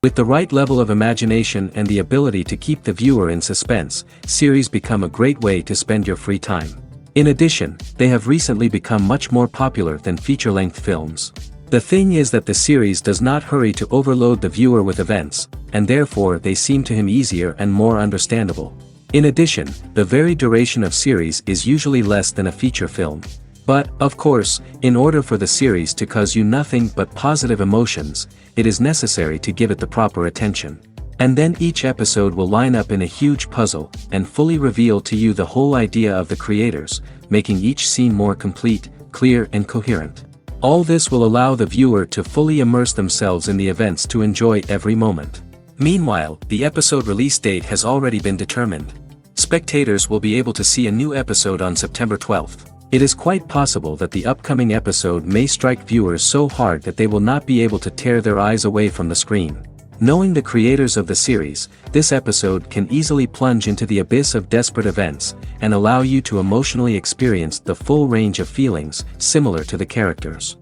With the right level of imagination and the ability to keep the viewer in suspense, series become a great way to spend your free time. In addition, they have recently become much more popular than feature-length films. The thing is that the series does not hurry to overload the viewer with events, and therefore they seem to him easier and more understandable. In addition, the very duration of series is usually less than a feature film. But, of course, in order for the series to cause you nothing but positive emotions, it is necessary to give it the proper attention. And then each episode will line up in a huge puzzle, and fully reveal to you the whole idea of the creators, making each scene more complete, clear and coherent. All this will allow the viewer to fully immerse themselves in the events to enjoy every moment. Meanwhile, the episode release date has already been determined. Spectators will be able to see a new episode on September 12th. It is quite possible that the upcoming episode may strike viewers so hard that they will not be able to tear their eyes away from the screen. Knowing the creators of the series, this episode can easily plunge into the abyss of desperate events, and allow you to emotionally experience the full range of feelings, similar to the characters.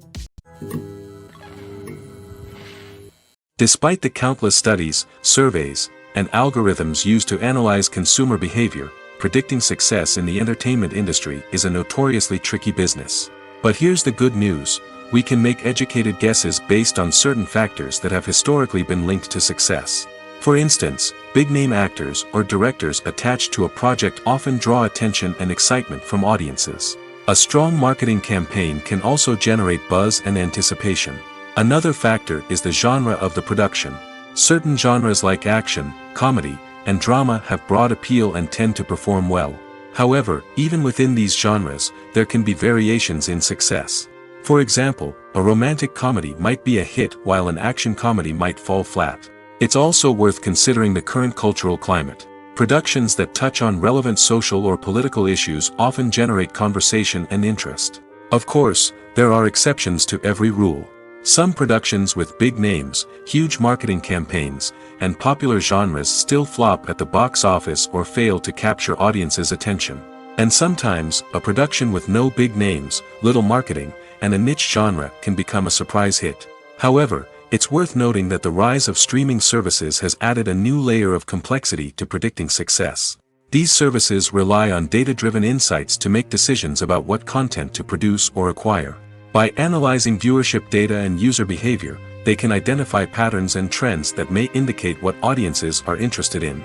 Despite the countless studies, surveys, and algorithms used to analyze consumer behavior, predicting success in the entertainment industry is a notoriously tricky business. But here's the good news: we can make educated guesses based on certain factors that have historically been linked to success. For instance, big-name actors or directors attached to a project often draw attention and excitement from audiences. A strong marketing campaign can also generate buzz and anticipation. Another factor is the genre of the production. Certain genres like action, comedy, and drama have broad appeal and tend to perform well. However, even within these genres, there can be variations in success. For example, a romantic comedy might be a hit while an action comedy might fall flat. It's also worth considering the current cultural climate. Productions that touch on relevant social or political issues often generate conversation and interest. Of course, there are exceptions to every rule. Some productions with big names, huge marketing campaigns, and popular genres still flop at the box office or fail to capture audiences' attention. And sometimes, a production with no big names, little marketing, and a niche genre can become a surprise hit. However, it's worth noting that the rise of streaming services has added a new layer of complexity to predicting success. These services rely on data-driven insights to make decisions about what content to produce or acquire. By analyzing viewership data and user behavior, they can identify patterns and trends that may indicate what audiences are interested in.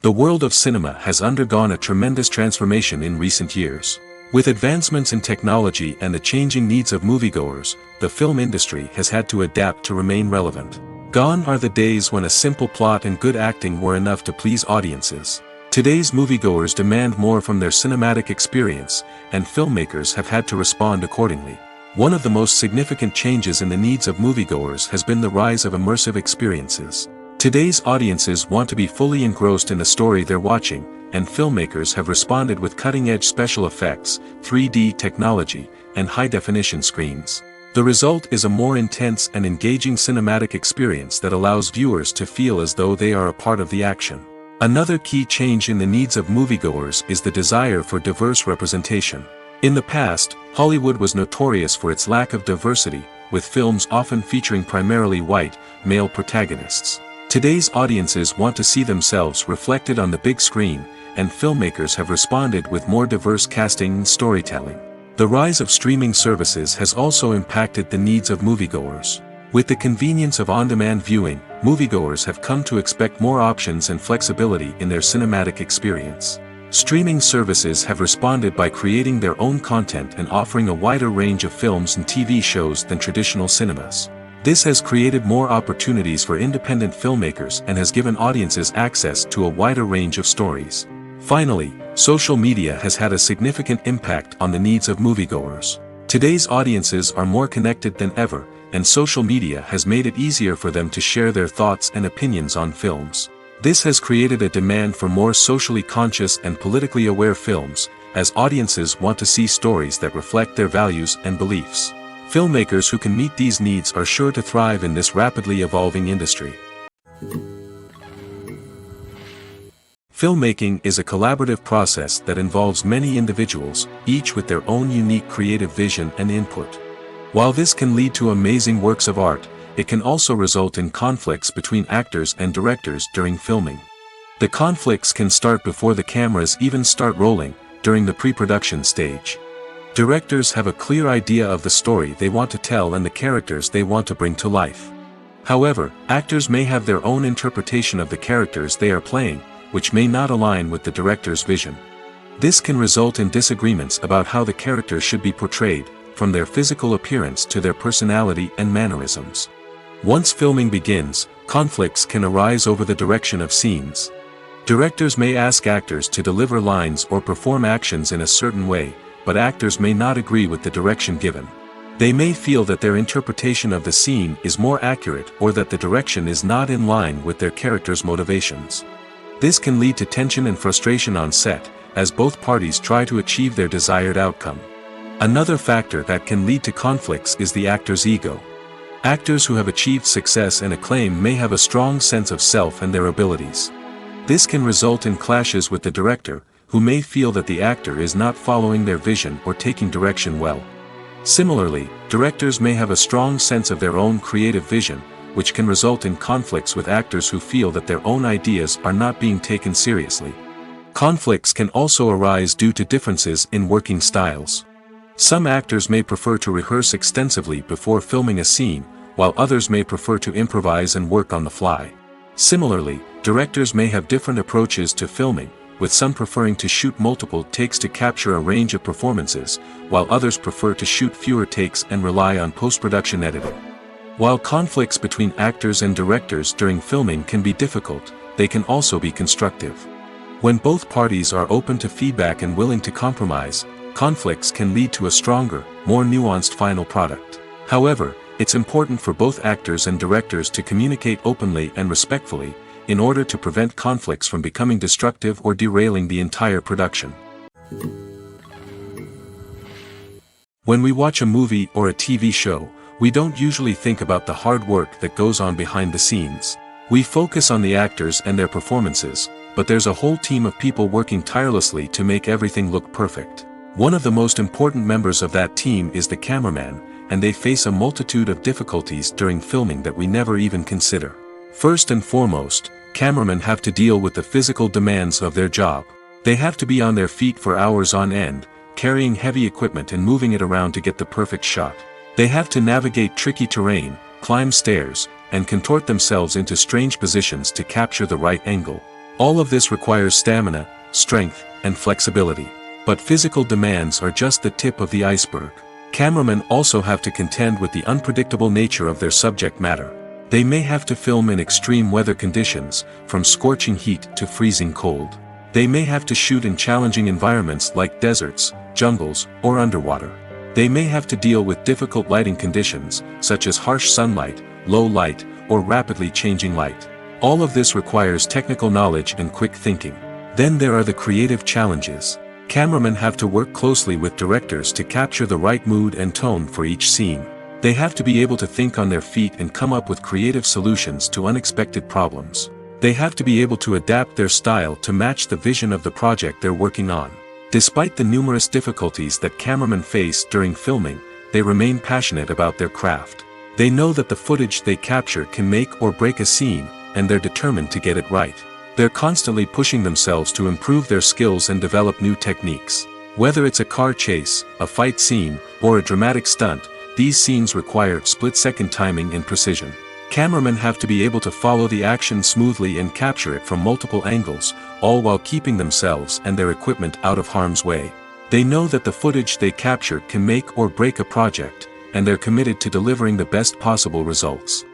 The world of cinema has undergone a tremendous transformation in recent years. With advancements in technology and the changing needs of moviegoers, the film industry has had to adapt to remain relevant. Gone are the days when a simple plot and good acting were enough to please audiences. Today's moviegoers demand more from their cinematic experience, and filmmakers have had to respond accordingly. One of the most significant changes in the needs of moviegoers has been the rise of immersive experiences. Today's audiences want to be fully engrossed in the story they're watching, and filmmakers have responded with cutting-edge special effects, 3D technology, and high-definition screens. The result is a more intense and engaging cinematic experience that allows viewers to feel as though they are a part of the action. Another key change in the needs of moviegoers is the desire for diverse representation. In the past, Hollywood was notorious for its lack of diversity, with films often featuring primarily white, male protagonists. Today's audiences want to see themselves reflected on the big screen, and filmmakers have responded with more diverse casting and storytelling. The rise of streaming services has also impacted the needs of moviegoers. With the convenience of on-demand viewing, moviegoers have come to expect more options and flexibility in their cinematic experience. Streaming services have responded by creating their own content and offering a wider range of films and TV shows than traditional cinemas. This has created more opportunities for independent filmmakers and has given audiences access to a wider range of stories. Finally, social media has had a significant impact on the needs of moviegoers. Today's audiences are more connected than ever, and social media has made it easier for them to share their thoughts and opinions on films. This has created a demand for more socially conscious and politically aware films, as audiences want to see stories that reflect their values and beliefs. Filmmakers who can meet these needs are sure to thrive in this rapidly evolving industry. Filmmaking is a collaborative process that involves many individuals, each with their own unique creative vision and input. While this can lead to amazing works of art, it can also result in conflicts between actors and directors during filming. The conflicts can start before the cameras even start rolling, during the pre-production stage. Directors have a clear idea of the story they want to tell and the characters they want to bring to life. However, actors may have their own interpretation of the characters they are playing, which may not align with the director's vision. This can result in disagreements about how the characters should be portrayed, from their physical appearance to their personality and mannerisms. Once filming begins, conflicts can arise over the direction of scenes. Directors may ask actors to deliver lines or perform actions in a certain way, but actors may not agree with the direction given. They may feel that their interpretation of the scene is more accurate or that the direction is not in line with their character's motivations. This can lead to tension and frustration on set, as both parties try to achieve their desired outcome. Another factor that can lead to conflicts is the actor's ego. Actors who have achieved success and acclaim may have a strong sense of self and their abilities. This can result in clashes with the director, who may feel that the actor is not following their vision or taking direction well. Similarly, directors may have a strong sense of their own creative vision, which can result in conflicts with actors who feel that their own ideas are not being taken seriously. Conflicts can also arise due to differences in working styles. Some actors may prefer to rehearse extensively before filming a scene, while others may prefer to improvise and work on the fly. Similarly, directors may have different approaches to filming, with some preferring to shoot multiple takes to capture a range of performances, while others prefer to shoot fewer takes and rely on post-production editing. While conflicts between actors and directors during filming can be difficult, they can also be constructive. When both parties are open to feedback and willing to compromise, conflicts can lead to a stronger, more nuanced final product. However, it's important for both actors and directors to communicate openly and respectfully, in order to prevent conflicts from becoming destructive or derailing the entire production. When we watch a movie or a TV show, we don't usually think about the hard work that goes on behind the scenes. We focus on the actors and their performances, but there's a whole team of people working tirelessly to make everything look perfect. One of the most important members of that team is the cameraman, and they face a multitude of difficulties during filming that we never even consider. First and foremost, cameramen have to deal with the physical demands of their job. They have to be on their feet for hours on end, carrying heavy equipment and moving it around to get the perfect shot. They have to navigate tricky terrain, climb stairs, and contort themselves into strange positions to capture the right angle. All of this requires stamina, strength, and flexibility. But physical demands are just the tip of the iceberg. Cameramen also have to contend with the unpredictable nature of their subject matter. They may have to film in extreme weather conditions, from scorching heat to freezing cold. They may have to shoot in challenging environments like deserts, jungles, or underwater. They may have to deal with difficult lighting conditions, such as harsh sunlight, low light, or rapidly changing light. All of this requires technical knowledge and quick thinking. Then there are the creative challenges. Cameramen have to work closely with directors to capture the right mood and tone for each scene. They have to be able to think on their feet and come up with creative solutions to unexpected problems. They have to be able to adapt their style to match the vision of the project they're working on. Despite the numerous difficulties that cameramen face during filming, they remain passionate about their craft. They know that the footage they capture can make or break a scene, and they're determined to get it right. They're constantly pushing themselves to improve their skills and develop new techniques. Whether it's a car chase, a fight scene, or a dramatic stunt, these scenes require split-second timing and precision. Cameramen have to be able to follow the action smoothly and capture it from multiple angles, all while keeping themselves and their equipment out of harm's way. They know that the footage they capture can make or break a project, and they're committed to delivering the best possible results.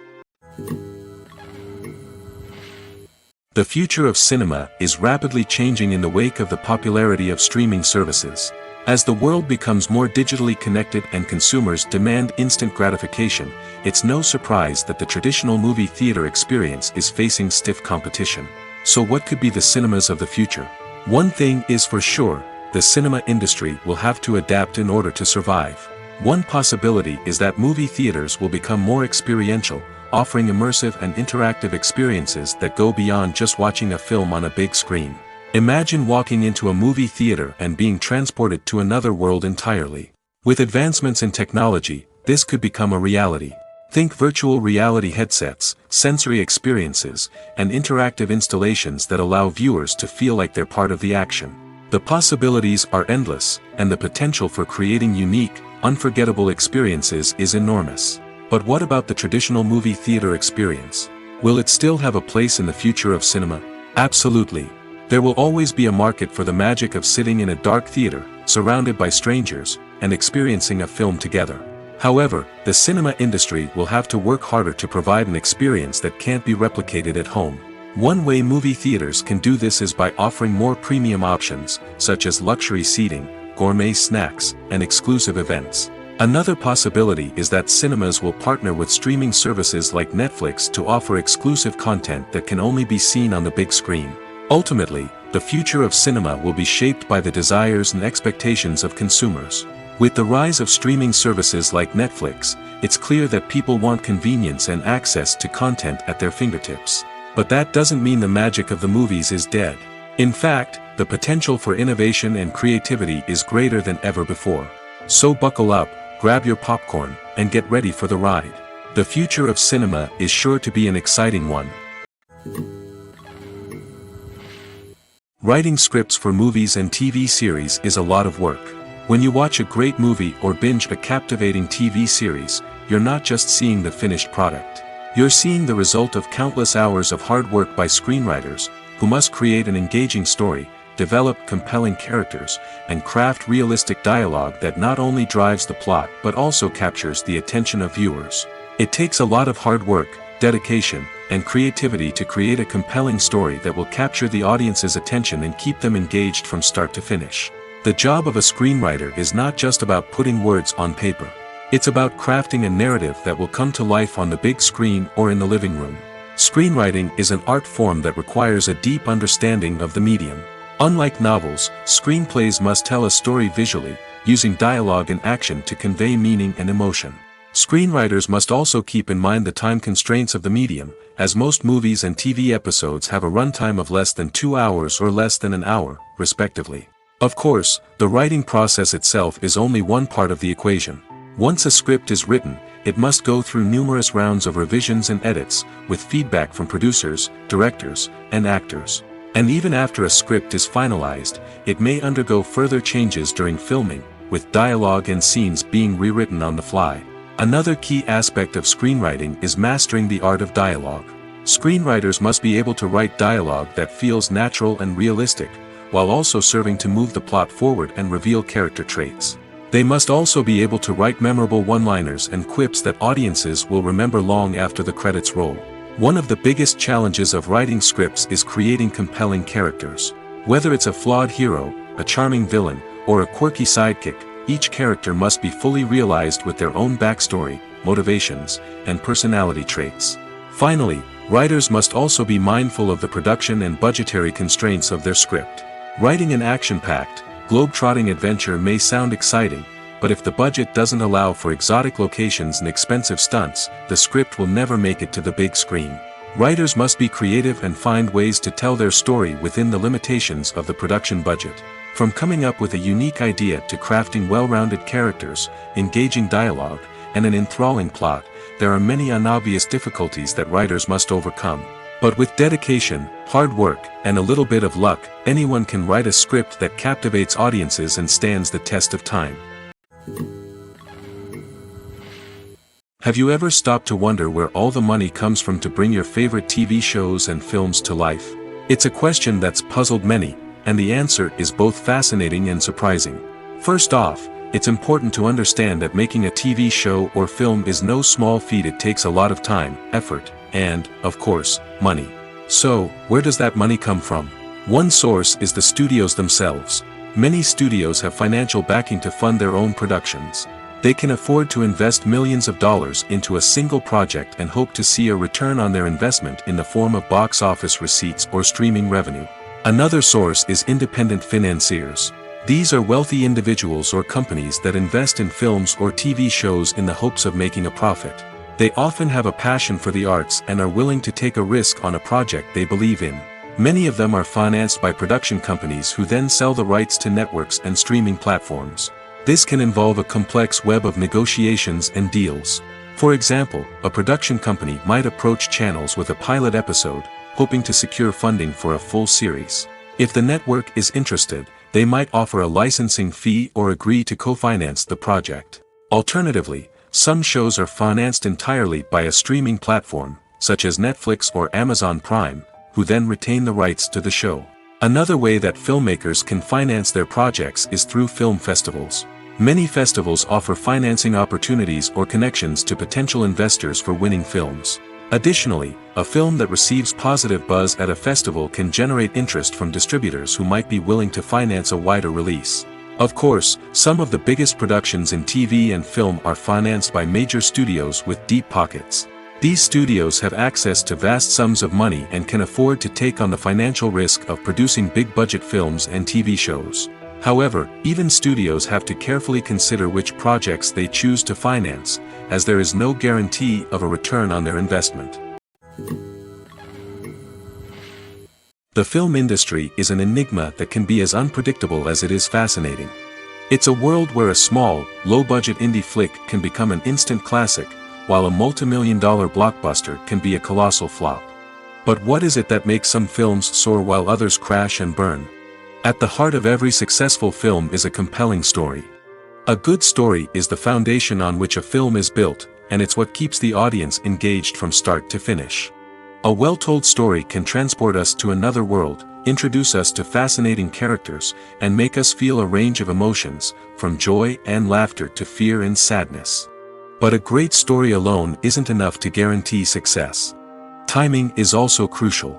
The future of cinema is rapidly changing in the wake of the popularity of streaming services. As the world becomes more digitally connected and consumers demand instant gratification, it's no surprise that the traditional movie theater experience is facing stiff competition. So what could be the cinemas of the future? One thing is for sure, the cinema industry will have to adapt in order to survive. One possibility is that movie theaters will become more experiential, offering immersive and interactive experiences that go beyond just watching a film on a big screen. Imagine walking into a movie theater and being transported to another world entirely. With advancements in technology, this could become a reality. Think virtual reality headsets, sensory experiences, and interactive installations that allow viewers to feel like they're part of the action. The possibilities are endless, and the potential for creating unique, unforgettable experiences is enormous. But what about the traditional movie theater experience? Will it still have a place in the future of cinema? Absolutely. There will always be a market for the magic of sitting in a dark theater, surrounded by strangers, and experiencing a film together. However, the cinema industry will have to work harder to provide an experience that can't be replicated at home. One way movie theaters can do this is by offering more premium options, such as luxury seating, gourmet snacks, and exclusive events. Another possibility is that cinemas will partner with streaming services like Netflix to offer exclusive content that can only be seen on the big screen. Ultimately, the future of cinema will be shaped by the desires and expectations of consumers. With the rise of streaming services like Netflix, it's clear that people want convenience and access to content at their fingertips. But that doesn't mean the magic of the movies is dead. In fact, the potential for innovation and creativity is greater than ever before. So buckle up, grab your popcorn, and get ready for the ride. The future of cinema is sure to be an exciting one. Writing scripts for movies and TV series is a lot of work. When you watch a great movie or binge a captivating TV series, you're not just seeing the finished product. You're seeing the result of countless hours of hard work by screenwriters, who must create an engaging story, develop compelling characters, and craft realistic dialogue that not only drives the plot but also captures the attention of viewers. It takes a lot of hard work, dedication, and creativity to create a compelling story that will capture the audience's attention and keep them engaged from start to finish. The job of a screenwriter is not just about putting words on paper. It's about crafting a narrative that will come to life on the big screen or in the living room. Screenwriting is an art form that requires a deep understanding of the medium. Unlike novels, screenplays must tell a story visually, using dialogue and action to convey meaning and emotion. Screenwriters must also keep in mind the time constraints of the medium, as most movies and TV episodes have a runtime of less than 2 hours or less than an hour, respectively. Of course, the writing process itself is only one part of the equation. Once a script is written, it must go through numerous rounds of revisions and edits, with feedback from producers, directors, and actors. And even after a script is finalized, it may undergo further changes during filming, with dialogue and scenes being rewritten on the fly. Another key aspect of screenwriting is mastering the art of dialogue. Screenwriters must be able to write dialogue that feels natural and realistic, while also serving to move the plot forward and reveal character traits. They must also be able to write memorable one-liners and quips that audiences will remember long after the credits roll. One of the biggest challenges of writing scripts is creating compelling characters. Whether it's a flawed hero, a charming villain, or a quirky sidekick, each character must be fully realized with their own backstory, motivations, and personality traits. Finally, writers must also be mindful of the production and budgetary constraints of their script. Writing an action-packed, globe-trotting adventure may sound exciting, but if the budget doesn't allow for exotic locations and expensive stunts, the script will never make it to the big screen. Writers must be creative and find ways to tell their story within the limitations of the production budget. From coming up with a unique idea to crafting well-rounded characters, engaging dialogue, and an enthralling plot, there are many unobvious difficulties that writers must overcome. But with dedication, hard work, and a little bit of luck, anyone can write a script that captivates audiences and stands the test of time. Have you ever stopped to wonder where all the money comes from to bring your favorite TV shows and films to life? It's a question that's puzzled many, and the answer is both fascinating and surprising. First off, it's important to understand that making a TV show or film is no small feat. It takes a lot of time, effort, and, of course, money. So, where does that money come from? One source is the studios themselves. Many studios have financial backing to fund their own productions. They can afford to invest millions of dollars into a single project and hope to see a return on their investment in the form of box office receipts or streaming revenue. Another source is independent financiers. These are wealthy individuals or companies that invest in films or TV shows in the hopes of making a profit. They often have a passion for the arts and are willing to take a risk on a project they believe in. Many of them are financed by production companies who then sell the rights to networks and streaming platforms. This can involve a complex web of negotiations and deals. For example, a production company might approach channels with a pilot episode, hoping to secure funding for a full series. If the network is interested, they might offer a licensing fee or agree to co-finance the project. Alternatively, some shows are financed entirely by a streaming platform, such as Netflix or Amazon Prime, who then retain the rights to the show. Another way that filmmakers can finance their projects is through film festivals. Many festivals offer financing opportunities or connections to potential investors for winning films. Additionally, a film that receives positive buzz at a festival can generate interest from distributors who might be willing to finance a wider release. Of course, some of the biggest productions in TV and film are financed by major studios with deep pockets. These studios have access to vast sums of money and can afford to take on the financial risk of producing big-budget films and TV shows. However, even studios have to carefully consider which projects they choose to finance, as there is no guarantee of a return on their investment. The film industry is an enigma that can be as unpredictable as it is fascinating. It's a world where a small, low-budget indie flick can become an instant classic, while a multi-million-dollar blockbuster can be a colossal flop. But what is it that makes some films soar while others crash and burn? At the heart of every successful film is a compelling story. A good story is the foundation on which a film is built, and it's what keeps the audience engaged from start to finish. A well-told story can transport us to another world, introduce us to fascinating characters, and make us feel a range of emotions, from joy and laughter to fear and sadness. But a great story alone isn't enough to guarantee success. Timing is also crucial.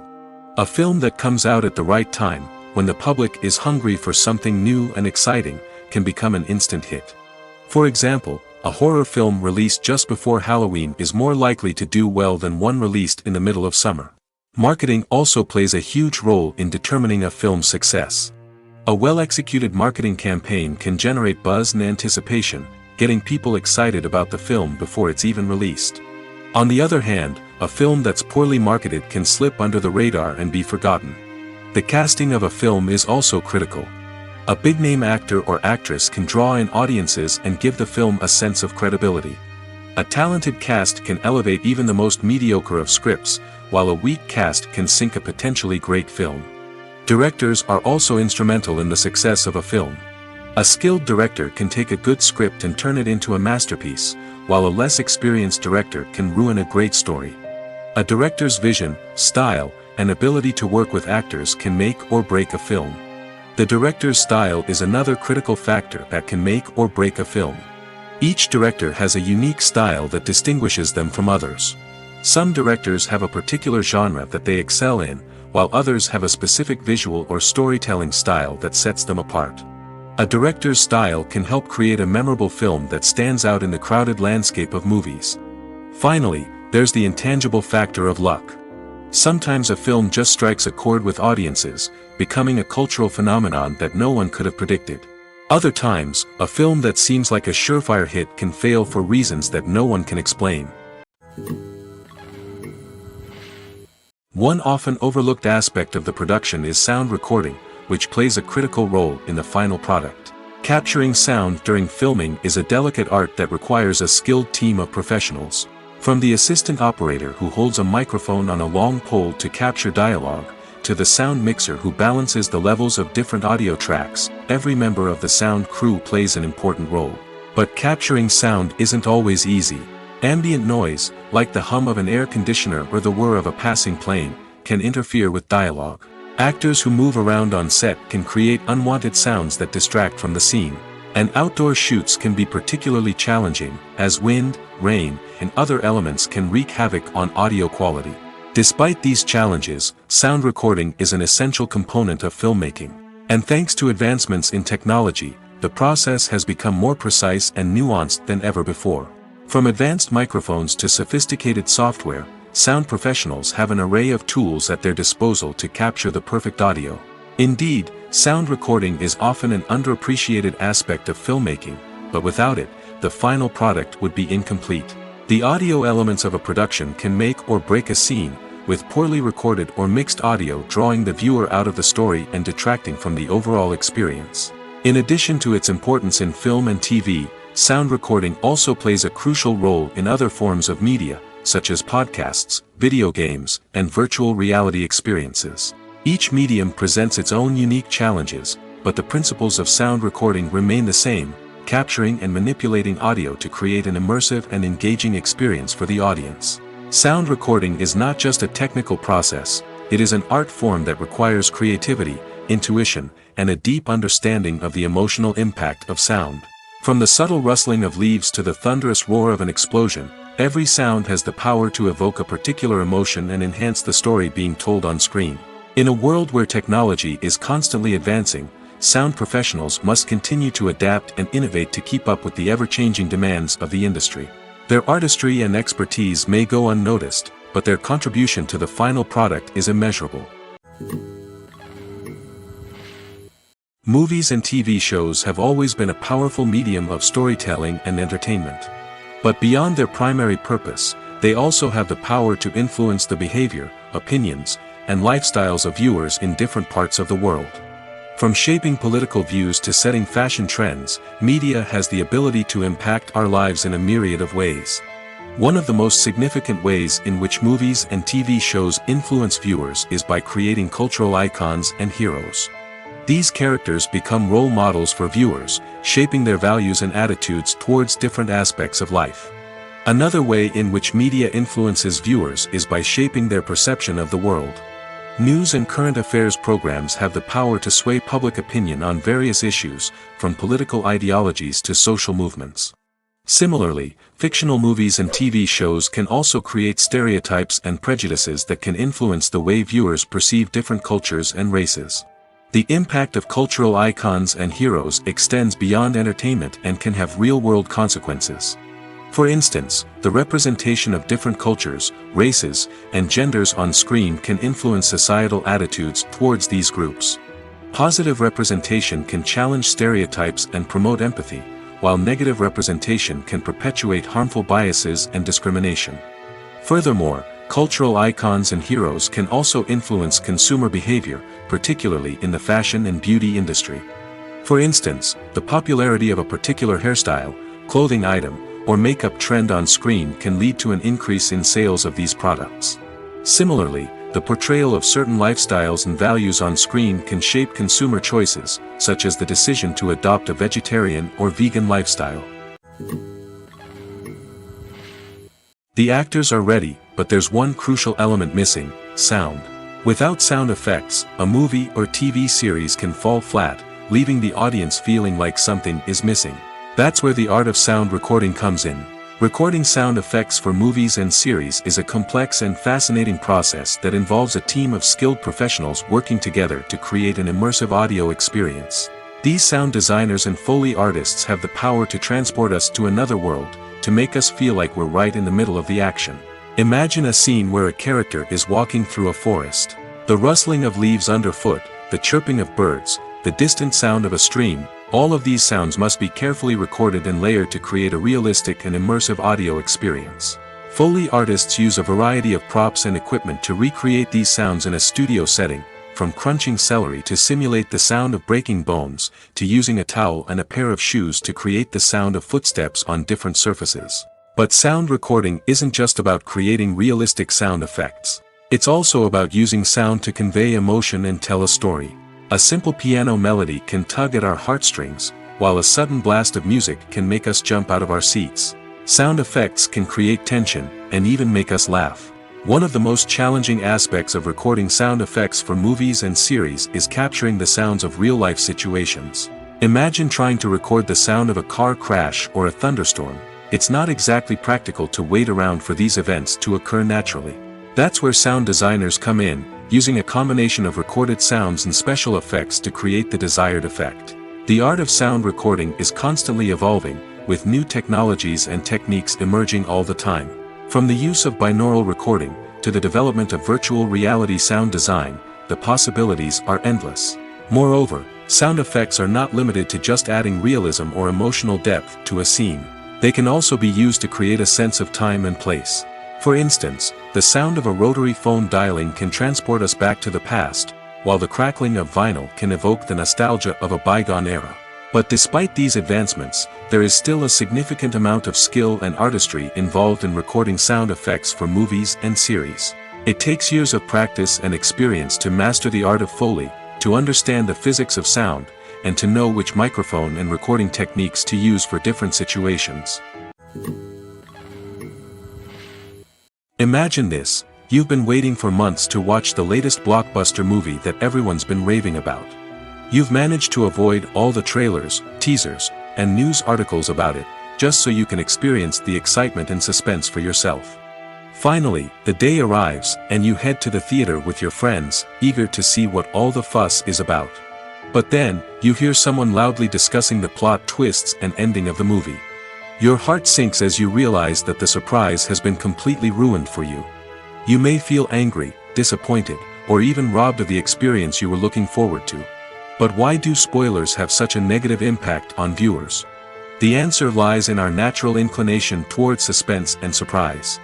A film that comes out at the right time, when the public is hungry for something new and exciting, can become an instant hit. For example, a horror film released just before Halloween is more likely to do well than one released in the middle of summer. Marketing also plays a huge role in determining a film's success. A well-executed marketing campaign can generate buzz and anticipation, getting people excited about the film before it's even released. On the other hand, a film that's poorly marketed can slip under the radar and be forgotten. The casting of a film is also critical. A big-name actor or actress can draw in audiences and give the film a sense of credibility. A talented cast can elevate even the most mediocre of scripts, while a weak cast can sink a potentially great film. Directors are also instrumental in the success of a film. A skilled director can take a good script and turn it into a masterpiece, while a less experienced director can ruin a great story. A director's vision, style, and ability to work with actors can make or break a film. The director's style is another critical factor that can make or break a film. Each director has a unique style that distinguishes them from others. Some directors have a particular genre that they excel in, while others have a specific visual or storytelling style that sets them apart. A director's style can help create a memorable film that stands out in the crowded landscape of movies. Finally, there's the intangible factor of luck. Sometimes a film just strikes a chord with audiences, becoming a cultural phenomenon that no one could have predicted. Other times, a film that seems like a surefire hit can fail for reasons that no one can explain. One often overlooked aspect of the production is sound recording, which plays a critical role in the final product. Capturing sound during filming is a delicate art that requires a skilled team of professionals. From the assistant operator who holds a microphone on a long pole to capture dialogue, to the sound mixer who balances the levels of different audio tracks, every member of the sound crew plays an important role. But capturing sound isn't always easy. Ambient noise, like the hum of an air conditioner or the whir of a passing plane, can interfere with dialogue. Actors who move around on set can create unwanted sounds that distract from the scene. And outdoor shoots can be particularly challenging, as wind, rain, and other elements can wreak havoc on audio quality. Despite these challenges, sound recording is an essential component of filmmaking. And thanks to advancements in technology, the process has become more precise and nuanced than ever before. From advanced microphones to sophisticated software, sound professionals have an array of tools at their disposal to capture the perfect audio. Indeed, sound recording is often an underappreciated aspect of filmmaking, but without it, the final product would be incomplete. The audio elements of a production can make or break a scene, with poorly recorded or mixed audio drawing the viewer out of the story and detracting from the overall experience. In addition to its importance in film and TV, sound recording also plays a crucial role in other forms of media, such as podcasts, video games, and virtual reality experiences. Each medium presents its own unique challenges, but the principles of sound recording remain the same, capturing and manipulating audio to create an immersive and engaging experience for the audience. Sound recording is not just a technical process, it is an art form that requires creativity, intuition, and a deep understanding of the emotional impact of sound. From the subtle rustling of leaves to the thunderous roar of an explosion, every sound has the power to evoke a particular emotion and enhance the story being told on screen. In a world where technology is constantly advancing, sound professionals must continue to adapt and innovate to keep up with the ever-changing demands of the industry. Their artistry and expertise may go unnoticed, but their contribution to the final product is immeasurable. Movies and TV shows have always been a powerful medium of storytelling and entertainment. But beyond their primary purpose, they also have the power to influence the behavior, opinions, and lifestyles of viewers in different parts of the world. From shaping political views to setting fashion trends, media has the ability to impact our lives in a myriad of ways. One of the most significant ways in which movies and TV shows influence viewers is by creating cultural icons and heroes. These characters become role models for viewers, shaping their values and attitudes towards different aspects of life. Another way in which media influences viewers is by shaping their perception of the world. News and current affairs programs have the power to sway public opinion on various issues, from political ideologies to social movements. Similarly, fictional movies and TV shows can also create stereotypes and prejudices that can influence the way viewers perceive different cultures and races. The impact of cultural icons and heroes extends beyond entertainment and can have real-world consequences. For instance, the representation of different cultures, races, and genders on screen can influence societal attitudes towards these groups. Positive representation can challenge stereotypes and promote empathy, while negative representation can perpetuate harmful biases and discrimination. Furthermore, cultural icons and heroes can also influence consumer behavior, particularly in the fashion and beauty industry. For instance, the popularity of a particular hairstyle, clothing item, or makeup trend on screen can lead to an increase in sales of these products. Similarly, the portrayal of certain lifestyles and values on screen can shape consumer choices, such as the decision to adopt a vegetarian or vegan lifestyle. The actors are ready, but there's one crucial element missing: sound. Without sound effects, a movie or TV series can fall flat, leaving the audience feeling like something is missing. That's where the art of sound recording comes in. Recording sound effects for movies and series is a complex and fascinating process that involves a team of skilled professionals working together to create an immersive audio experience. These sound designers and Foley artists have the power to transport us to another world, to make us feel like we're right in the middle of the action. Imagine a scene where a character is walking through a forest. The rustling of leaves underfoot, the chirping of birds, the distant sound of a stream, all of these sounds must be carefully recorded and layered to create a realistic and immersive audio experience. Foley artists use a variety of props and equipment to recreate these sounds in a studio setting, from crunching celery to simulate the sound of breaking bones, to using a towel and a pair of shoes to create the sound of footsteps on different surfaces. But sound recording isn't just about creating realistic sound effects. It's also about using sound to convey emotion and tell a story. A simple piano melody can tug at our heartstrings, while a sudden blast of music can make us jump out of our seats. Sound effects can create tension, and even make us laugh. One of the most challenging aspects of recording sound effects for movies and series is capturing the sounds of real-life situations. Imagine trying to record the sound of a car crash or a thunderstorm. It's not exactly practical to wait around for these events to occur naturally. That's where sound designers come in, using a combination of recorded sounds and special effects to create the desired effect. The art of sound recording is constantly evolving, with new technologies and techniques emerging all the time. From the use of binaural recording, to the development of virtual reality sound design, the possibilities are endless. Moreover, sound effects are not limited to just adding realism or emotional depth to a scene. They can also be used to create a sense of time and place. For instance, the sound of a rotary phone dialing can transport us back to the past, while the crackling of vinyl can evoke the nostalgia of a bygone era. But despite these advancements, there is still a significant amount of skill and artistry involved in recording sound effects for movies and series. It takes years of practice and experience to master the art of Foley, to understand the physics of sound, and to know which microphone and recording techniques to use for different situations. Imagine this: you've been waiting for months to watch the latest blockbuster movie that everyone's been raving about. You've managed to avoid all the trailers, teasers, and news articles about it, just so you can experience the excitement and suspense for yourself. Finally, the day arrives, and you head to the theater with your friends, eager to see what all the fuss is about. But then, you hear someone loudly discussing the plot twists and ending of the movie. Your heart sinks as you realize that the surprise has been completely ruined for you. You may feel angry, disappointed, or even robbed of the experience you were looking forward to. But why do spoilers have such a negative impact on viewers? The answer lies in our natural inclination towards suspense and surprise.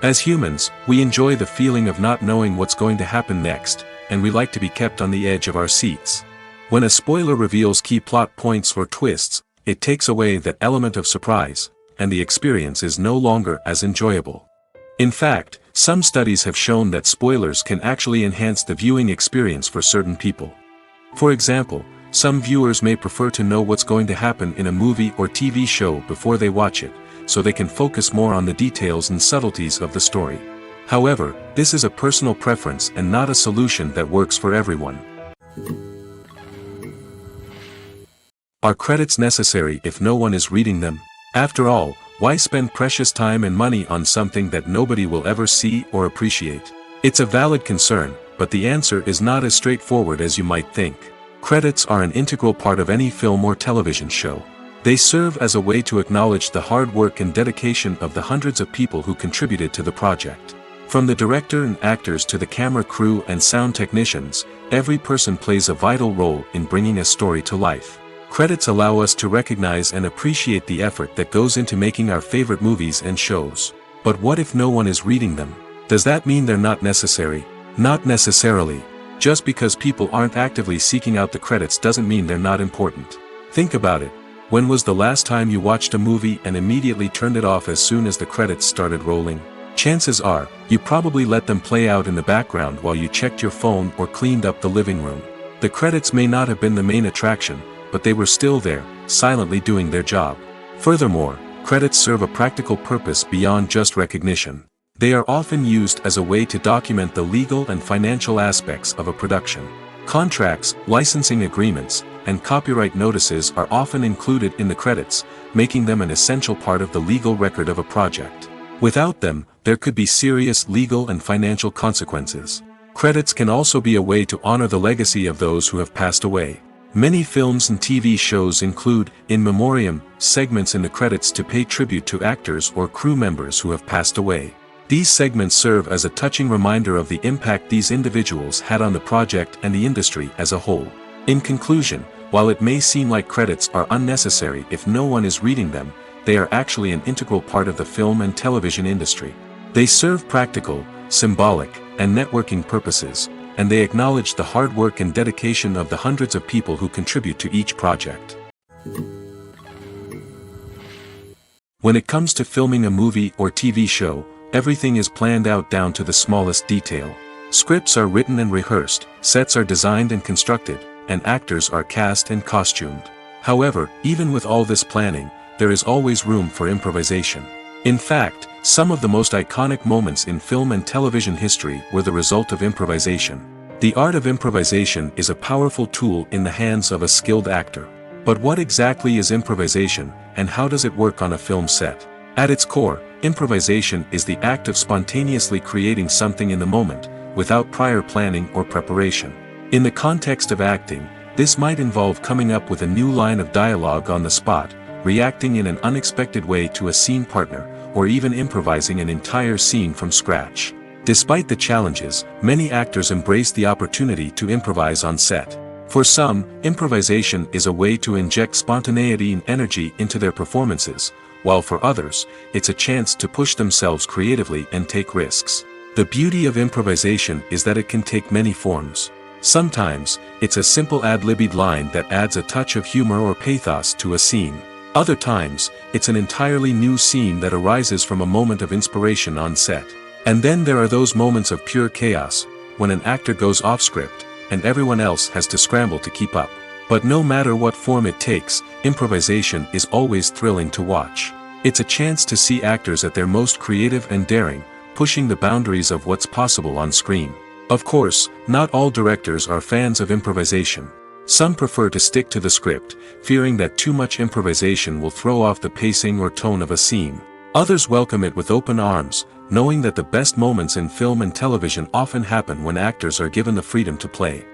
As humans, we enjoy the feeling of not knowing what's going to happen next, and we like to be kept on the edge of our seats. When a spoiler reveals key plot points or twists, it takes away that element of surprise, and the experience is no longer as enjoyable. In fact, some studies have shown that spoilers can actually enhance the viewing experience for certain people. For example, some viewers may prefer to know what's going to happen in a movie or TV show before they watch it, so they can focus more on the details and subtleties of the story. However, this is a personal preference and not a solution that works for everyone. Are credits necessary if no one is reading them? After all, why spend precious time and money on something that nobody will ever see or appreciate? It's a valid concern, but the answer is not as straightforward as you might think. Credits are an integral part of any film or television show. They serve as a way to acknowledge the hard work and dedication of the hundreds of people who contributed to the project. From the director and actors to the camera crew and sound technicians, every person plays a vital role in bringing a story to life. Credits allow us to recognize and appreciate the effort that goes into making our favorite movies and shows. But what if no one is reading them? Does that mean they're not necessary? Not necessarily. Just because people aren't actively seeking out the credits doesn't mean they're not important. Think about it. When was the last time you watched a movie and immediately turned it off as soon as the credits started rolling? Chances are, you probably let them play out in the background while you checked your phone or cleaned up the living room. The credits may not have been the main attraction, but they were still there, silently doing their job. Furthermore, credits serve a practical purpose beyond just recognition. They are often used as a way to document the legal and financial aspects of a production. Contracts, licensing agreements, and copyright notices are often included in the credits, making them an essential part of the legal record of a project. Without them, there could be serious legal and financial consequences. Credits can also be a way to honor the legacy of those who have passed away. Many films and TV shows include, in memoriam, segments in the credits to pay tribute to actors or crew members who have passed away. These segments serve as a touching reminder of the impact these individuals had on the project and the industry as a whole. In conclusion, while it may seem like credits are unnecessary if no one is reading them, they are actually an integral part of the film and television industry. They serve practical, symbolic, and networking purposes, and they acknowledge the hard work and dedication of the hundreds of people who contribute to each project. When it comes to filming a movie or TV show, everything is planned out down to the smallest detail. Scripts are written and rehearsed, sets are designed and constructed, and actors are cast and costumed. However, even with all this planning, there is always room for improvisation. In fact, some of the most iconic moments in film and television history were the result of improvisation. The art of improvisation is a powerful tool in the hands of a skilled actor. But what exactly is improvisation, and how does it work on a film set? At its core, improvisation is the act of spontaneously creating something in the moment, without prior planning or preparation. In the context of acting, this might involve coming up with a new line of dialogue on the spot, reacting in an unexpected way to a scene partner, or even improvising an entire scene from scratch. Despite the challenges, many actors embrace the opportunity to improvise on set. For some, improvisation is a way to inject spontaneity and energy into their performances, while for others, it's a chance to push themselves creatively and take risks. The beauty of improvisation is that it can take many forms. Sometimes, it's a simple ad-libbed line that adds a touch of humor or pathos to a scene. Other times, it's an entirely new scene that arises from a moment of inspiration on set. And then there are those moments of pure chaos, when an actor goes off script, and everyone else has to scramble to keep up. But no matter what form it takes, improvisation is always thrilling to watch. It's a chance to see actors at their most creative and daring, pushing the boundaries of what's possible on screen. Of course, not all directors are fans of improvisation. Some prefer to stick to the script, fearing that too much improvisation will throw off the pacing or tone of a scene. Others welcome it with open arms, knowing that the best moments in film and television often happen when actors are given the freedom to play.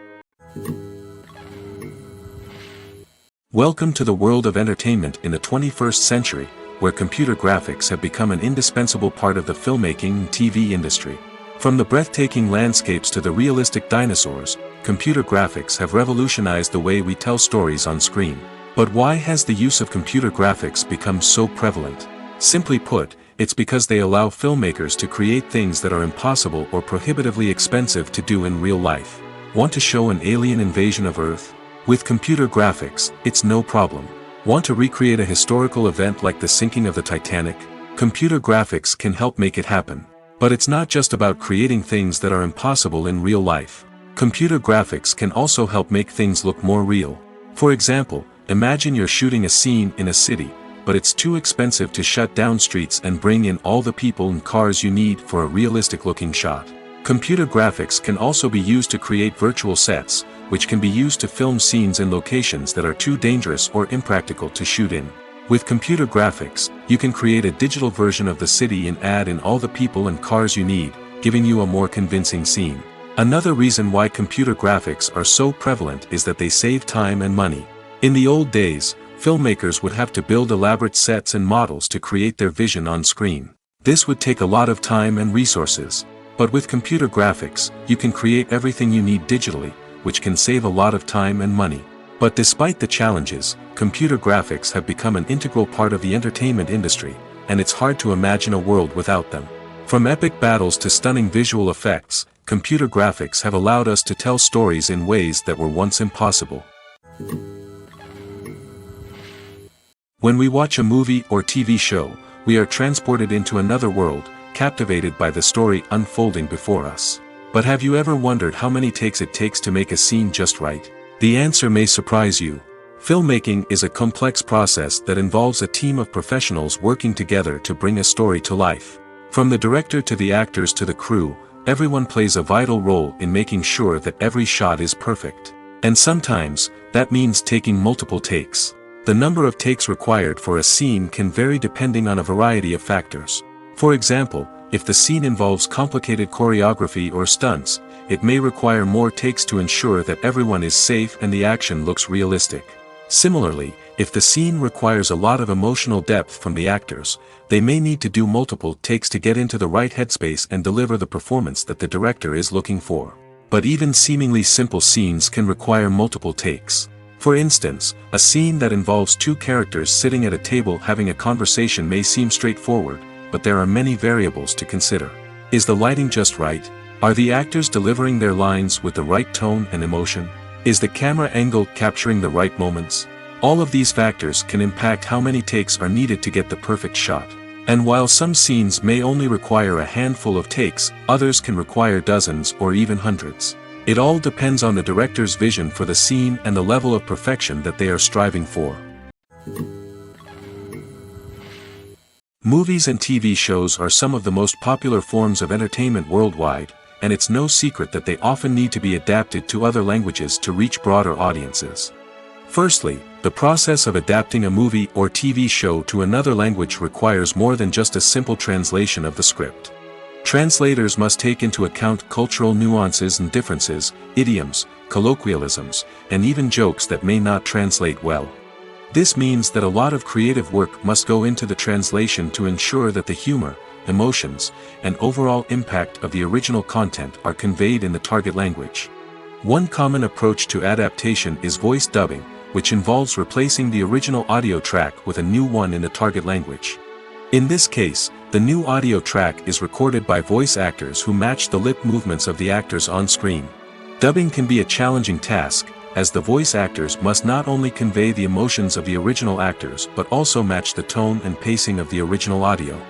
Welcome to the world of entertainment in the 21st century, where computer graphics have become an indispensable part of the filmmaking and TV industry. From the breathtaking landscapes to the realistic dinosaurs, computer graphics have revolutionized the way we tell stories on screen. But why has the use of computer graphics become so prevalent? Simply put, it's because they allow filmmakers to create things that are impossible or prohibitively expensive to do in real life. Want to show an alien invasion of Earth? With computer graphics, it's no problem. Want to recreate a historical event like the sinking of the Titanic? Computer graphics can help make it happen. But it's not just about creating things that are impossible in real life. Computer graphics can also help make things look more real. For example, imagine you're shooting a scene in a city, but it's too expensive to shut down streets and bring in all the people and cars you need for a realistic-looking shot. Computer graphics can also be used to create virtual sets, which can be used to film scenes in locations that are too dangerous or impractical to shoot in. With computer graphics, you can create a digital version of the city and add in all the people and cars you need, giving you a more convincing scene. Another reason why computer graphics are so prevalent is that they save time and money. In the old days, filmmakers would have to build elaborate sets and models to create their vision on screen. This would take a lot of time and resources. But with computer graphics, you can create everything you need digitally, which can save a lot of time and money. But despite the challenges, computer graphics have become an integral part of the entertainment industry, and it's hard to imagine a world without them. From epic battles to stunning visual effects, computer graphics have allowed us to tell stories in ways that were once impossible. When we watch a movie or TV show, we are transported into another world, captivated by the story unfolding before us. But have you ever wondered how many takes it takes to make a scene just right? The answer may surprise you. Filmmaking is a complex process that involves a team of professionals working together to bring a story to life. From the director to the actors to the crew, everyone plays a vital role in making sure that every shot is perfect. And sometimes, that means taking multiple takes. The number of takes required for a scene can vary depending on a variety of factors. For example, if the scene involves complicated choreography or stunts, it may require more takes to ensure that everyone is safe and the action looks realistic. Similarly, if the scene requires a lot of emotional depth from the actors, they may need to do multiple takes to get into the right headspace and deliver the performance that the director is looking for. But even seemingly simple scenes can require multiple takes. For instance, a scene that involves two characters sitting at a table having a conversation may seem straightforward, but there are many variables to consider. Is the lighting just right? Are the actors delivering their lines with the right tone and emotion? Is the camera angle capturing the right moments? All of these factors can impact how many takes are needed to get the perfect shot. And while some scenes may only require a handful of takes, others can require dozens or even hundreds. It all depends on the director's vision for the scene and the level of perfection that they are striving for. Movies and TV shows are some of the most popular forms of entertainment worldwide, and it's no secret that they often need to be adapted to other languages to reach broader audiences. Firstly, the process of adapting a movie or TV show to another language requires more than just a simple translation of the script. Translators must take into account cultural nuances and differences, idioms, colloquialisms, and even jokes that may not translate well. This means that a lot of creative work must go into the translation to ensure that the humor, emotions, and overall impact of the original content are conveyed in the target language. One common approach to adaptation is voice dubbing, which involves replacing the original audio track with a new one in the target language. In this case, the new audio track is recorded by voice actors who match the lip movements of the actors on screen. Dubbing can be a challenging task, as the voice actors must not only convey the emotions of the original actors but also match the tone and pacing of the original audio.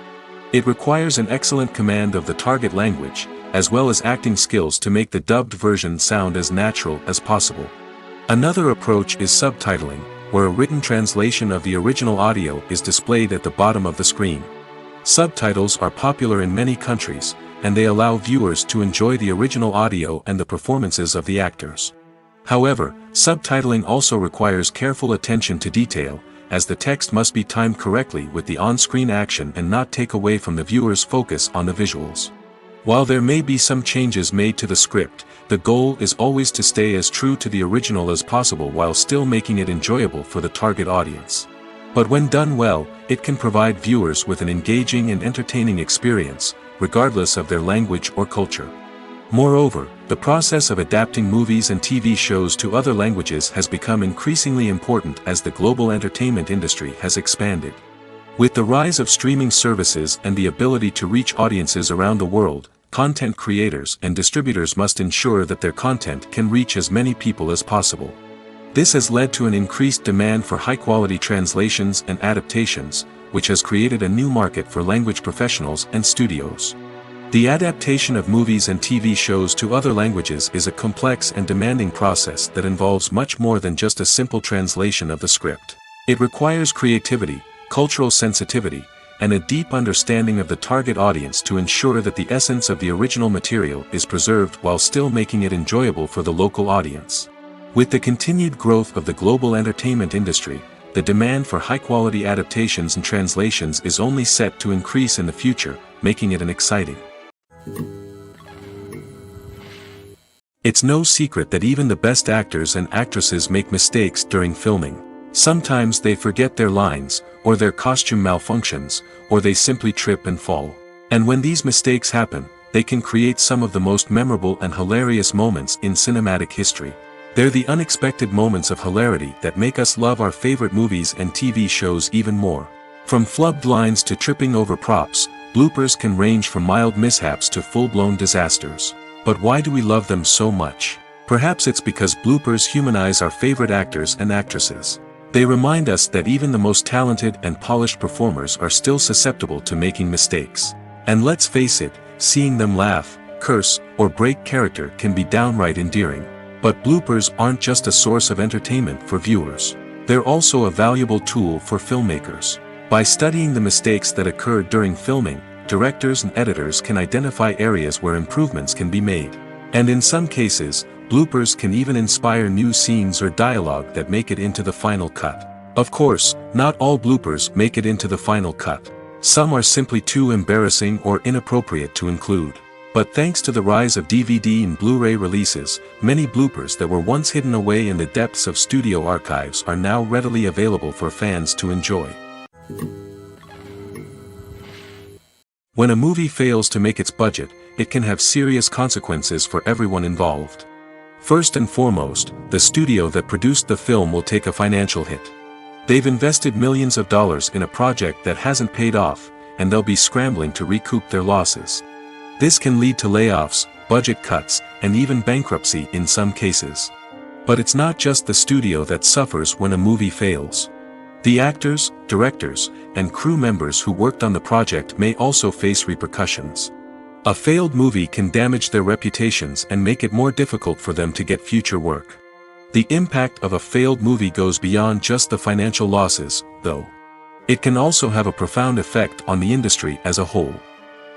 It requires an excellent command of the target language, as well as acting skills to make the dubbed version sound as natural as possible. Another approach is subtitling, where a written translation of the original audio is displayed at the bottom of the screen. Subtitles are popular in many countries, and they allow viewers to enjoy the original audio and the performances of the actors. However, subtitling also requires careful attention to detail, as the text must be timed correctly with the on-screen action and not take away from the viewer's focus on the visuals. While there may be some changes made to the script, the goal is always to stay as true to the original as possible while still making it enjoyable for the target audience. But when done well, it can provide viewers with an engaging and entertaining experience, regardless of their language or culture. Moreover, the process of adapting movies and TV shows to other languages has become increasingly important as the global entertainment industry has expanded. With the rise of streaming services and the ability to reach audiences around the world, content creators and distributors must ensure that their content can reach as many people as possible. This has led to an increased demand for high-quality translations and adaptations, which has created a new market for language professionals and studios. The adaptation of movies and TV shows to other languages is a complex and demanding process that involves much more than just a simple translation of the script. It requires creativity, cultural sensitivity, and a deep understanding of the target audience to ensure that the essence of the original material is preserved while still making it enjoyable for the local audience. With the continued growth of the global entertainment industry, the demand for high-quality adaptations and translations is only set to increase in the future, making it an exciting. It's no secret that even the best actors and actresses make mistakes during filming. Sometimes they forget their lines, or their costume malfunctions, or they simply trip and fall. And when these mistakes happen, they can create some of the most memorable and hilarious moments in cinematic history. They're the unexpected moments of hilarity that make us love our favorite movies and TV shows even more. From flubbed lines to tripping over props, bloopers can range from mild mishaps to full-blown disasters. But why do we love them so much? Perhaps it's because bloopers humanize our favorite actors and actresses. They remind us that even the most talented and polished performers are still susceptible to making mistakes. And let's face it, seeing them laugh, curse, or break character can be downright endearing. But bloopers aren't just a source of entertainment for viewers. They're also a valuable tool for filmmakers. By studying the mistakes that occurred during filming, directors and editors can identify areas where improvements can be made. And in some cases, bloopers can even inspire new scenes or dialogue that make it into the final cut. Of course, not all bloopers make it into the final cut. Some are simply too embarrassing or inappropriate to include. But thanks to the rise of DVD and Blu-ray releases, many bloopers that were once hidden away in the depths of studio archives are now readily available for fans to enjoy. When a movie fails to make its budget, it can have serious consequences for everyone involved. First and foremost, the studio that produced the film will take a financial hit. They've invested millions of dollars in a project that hasn't paid off, and they'll be scrambling to recoup their losses. This can lead to layoffs, budget cuts, and even bankruptcy in some cases. But it's not just the studio that suffers when a movie fails. The actors, directors, and crew members who worked on the project may also face repercussions. A failed movie can damage their reputations and make it more difficult for them to get future work. The impact of a failed movie goes beyond just the financial losses, though. It can also have a profound effect on the industry as a whole.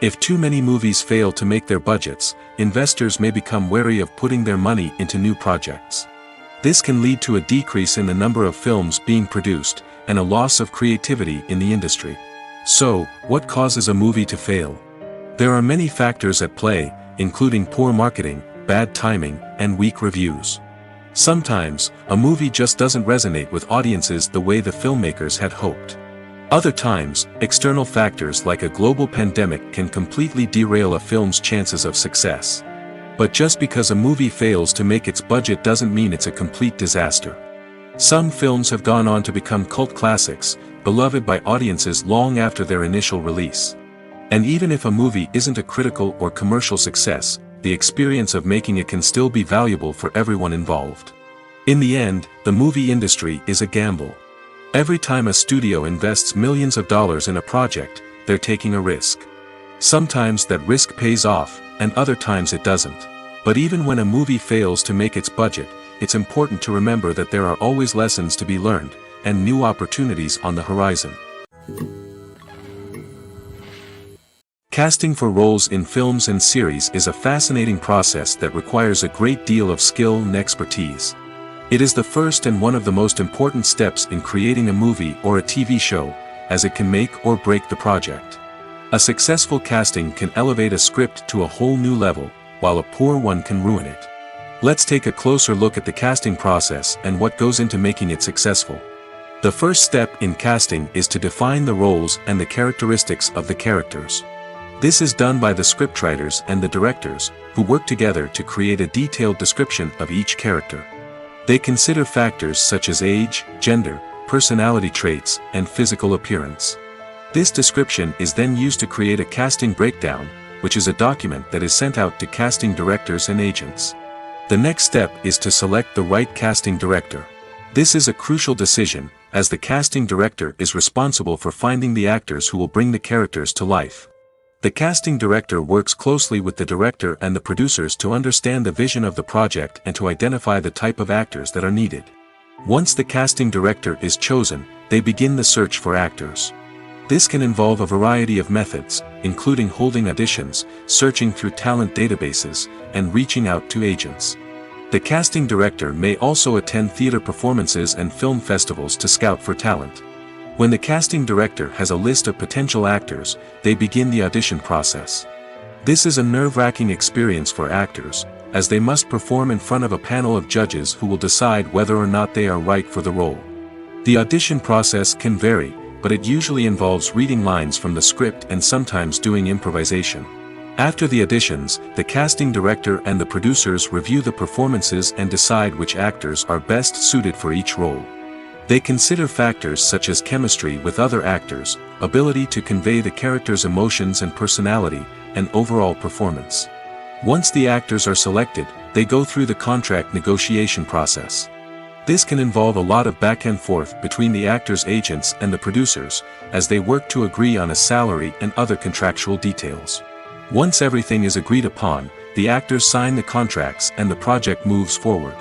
If too many movies fail to make their budgets, investors may become wary of putting their money into new projects. This can lead to a decrease in the number of films being produced, and a loss of creativity in the industry. So, what causes a movie to fail? There are many factors at play, including poor marketing, bad timing, and weak reviews. Sometimes, a movie just doesn't resonate with audiences the way the filmmakers had hoped. Other times, external factors like a global pandemic can completely derail a film's chances of success. But just because a movie fails to make its budget doesn't mean it's a complete disaster. Some films have gone on to become cult classics, beloved by audiences long after their initial release. And even if a movie isn't a critical or commercial success, the experience of making it can still be valuable for everyone involved. In the end, the movie industry is a gamble. Every time a studio invests millions of dollars in a project, they're taking a risk. Sometimes that risk pays off, and other times it doesn't. But even when a movie fails to make its budget, it's important to remember that there are always lessons to be learned, and new opportunities on the horizon. Casting for roles in films and series is a fascinating process that requires a great deal of skill and expertise. It is the first and one of the most important steps in creating a movie or a TV show, as it can make or break the project. A successful casting can elevate a script to a whole new level, while a poor one can ruin it. Let's take a closer look at the casting process and what goes into making it successful. The first step in casting is to define the roles and the characteristics of the characters. This is done by the scriptwriters and the directors, who work together to create a detailed description of each character. They consider factors such as age, gender, personality traits, and physical appearance. This description is then used to create a casting breakdown, which is a document that is sent out to casting directors and agents. The next step is to select the right casting director. This is a crucial decision, as the casting director is responsible for finding the actors who will bring the characters to life. The casting director works closely with the director and the producers to understand the vision of the project and to identify the type of actors that are needed. Once the casting director is chosen, they begin the search for actors. This can involve a variety of methods, including holding auditions, searching through talent databases, and reaching out to agents. The casting director may also attend theater performances and film festivals to scout for talent. When the casting director has a list of potential actors, they begin the audition process. This is a nerve-wracking experience for actors, as they must perform in front of a panel of judges who will decide whether or not they are right for the role. The audition process can vary, but it usually involves reading lines from the script and sometimes doing improvisation. After the auditions, the casting director and the producers review the performances and decide which actors are best suited for each role. They consider factors such as chemistry with other actors, ability to convey the character's emotions and personality, and overall performance. Once the actors are selected, they go through the contract negotiation process. This can involve a lot of back and forth between the actors' agents and the producers, as they work to agree on a salary and other contractual details. Once everything is agreed upon, the actors sign the contracts and the project moves forward.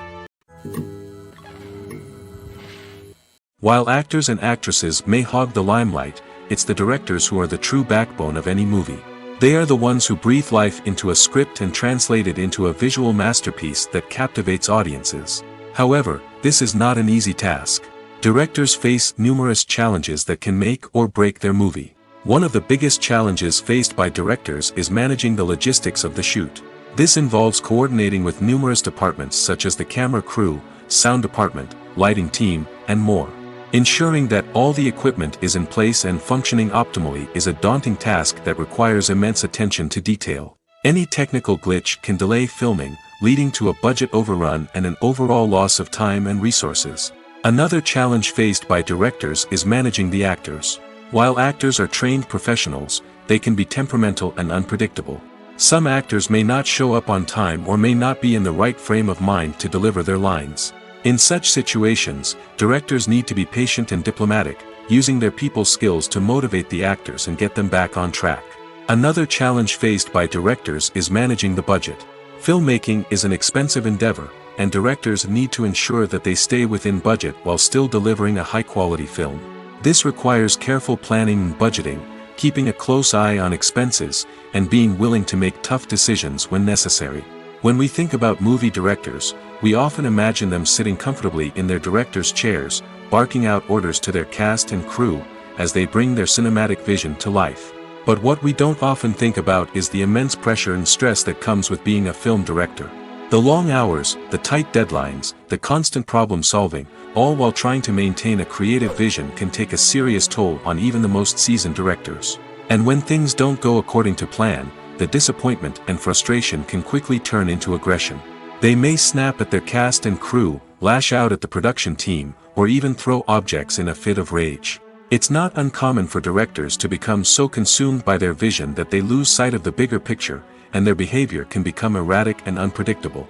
While actors and actresses may hog the limelight, it's the directors who are the true backbone of any movie. They are the ones who breathe life into a script and translate it into a visual masterpiece that captivates audiences. However, this is not an easy task. Directors face numerous challenges that can make or break their movie. One of the biggest challenges faced by directors is managing the logistics of the shoot. This involves coordinating with numerous departments such as the camera crew, sound department, lighting team, and more. Ensuring that all the equipment is in place and functioning optimally is a daunting task that requires immense attention to detail. Any technical glitch can delay filming, leading to a budget overrun and an overall loss of time and resources. Another challenge faced by directors is managing the actors. While actors are trained professionals, they can be temperamental and unpredictable. Some actors may not show up on time or may not be in the right frame of mind to deliver their lines. In such situations, directors need to be patient and diplomatic, using their people skills to motivate the actors and get them back on track. Another challenge faced by directors is managing the budget. Filmmaking is an expensive endeavor, and directors need to ensure that they stay within budget while still delivering a high-quality film. This requires careful planning and budgeting, keeping a close eye on expenses, and being willing to make tough decisions when necessary. When we think about movie directors, we often imagine them sitting comfortably in their director's chairs, barking out orders to their cast and crew, as they bring their cinematic vision to life. But what we don't often think about is the immense pressure and stress that comes with being a film director. The long hours, the tight deadlines, the constant problem solving, all while trying to maintain a creative vision can take a serious toll on even the most seasoned directors. And when things don't go according to plan, the disappointment and frustration can quickly turn into aggression. They may snap at their cast and crew, lash out at the production team, or even throw objects in a fit of rage. It's not uncommon for directors to become so consumed by their vision that they lose sight of the bigger picture, and their behavior can become erratic and unpredictable.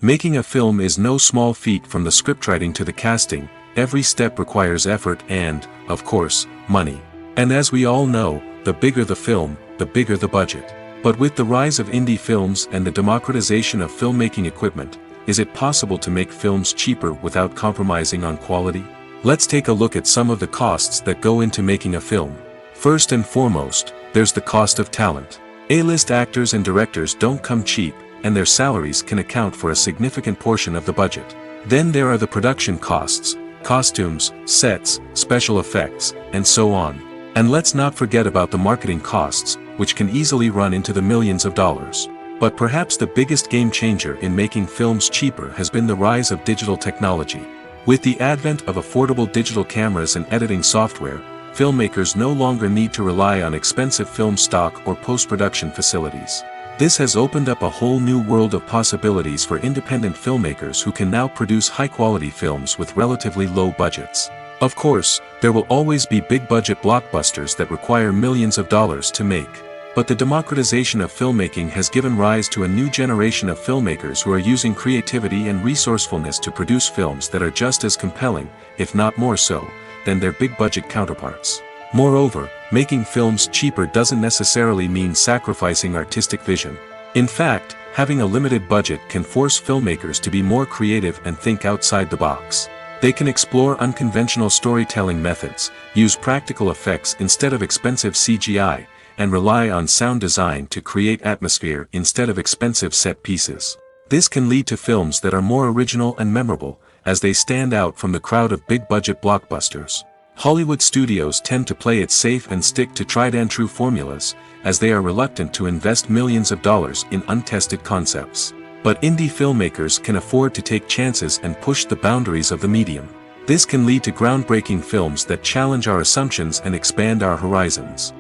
Making a film is no small feat. From the scriptwriting to the casting, every step requires effort and, of course, money. And as we all know, the bigger the film, the bigger the budget. But with the rise of indie films and the democratization of filmmaking equipment, is it possible to make films cheaper without compromising on quality? Let's take a look at some of the costs that go into making a film. First and foremost, there's the cost of talent. A-list actors and directors don't come cheap, and their salaries can account for a significant portion of the budget. Then there are the production costs, costumes, sets, special effects, and so on. And let's not forget about the marketing costs, which can easily run into the millions of dollars. But perhaps the biggest game changer in making films cheaper has been the rise of digital technology. With the advent of affordable digital cameras and editing software, filmmakers no longer need to rely on expensive film stock or post-production facilities. This has opened up a whole new world of possibilities for independent filmmakers who can now produce high-quality films with relatively low budgets. Of course, there will always be big-budget blockbusters that require millions of dollars to make. But the democratization of filmmaking has given rise to a new generation of filmmakers who are using creativity and resourcefulness to produce films that are just as compelling, if not more so, than their big-budget counterparts. Moreover, making films cheaper doesn't necessarily mean sacrificing artistic vision. In fact, having a limited budget can force filmmakers to be more creative and think outside the box. They can explore unconventional storytelling methods, use practical effects instead of expensive CGI, and rely on sound design to create atmosphere instead of expensive set pieces. This can lead to films that are more original and memorable, as they stand out from the crowd of big-budget blockbusters. Hollywood studios tend to play it safe and stick to tried-and-true formulas, as they are reluctant to invest millions of dollars in untested concepts. But indie filmmakers can afford to take chances and push the boundaries of the medium. This can lead to groundbreaking films that challenge our assumptions and expand our horizons.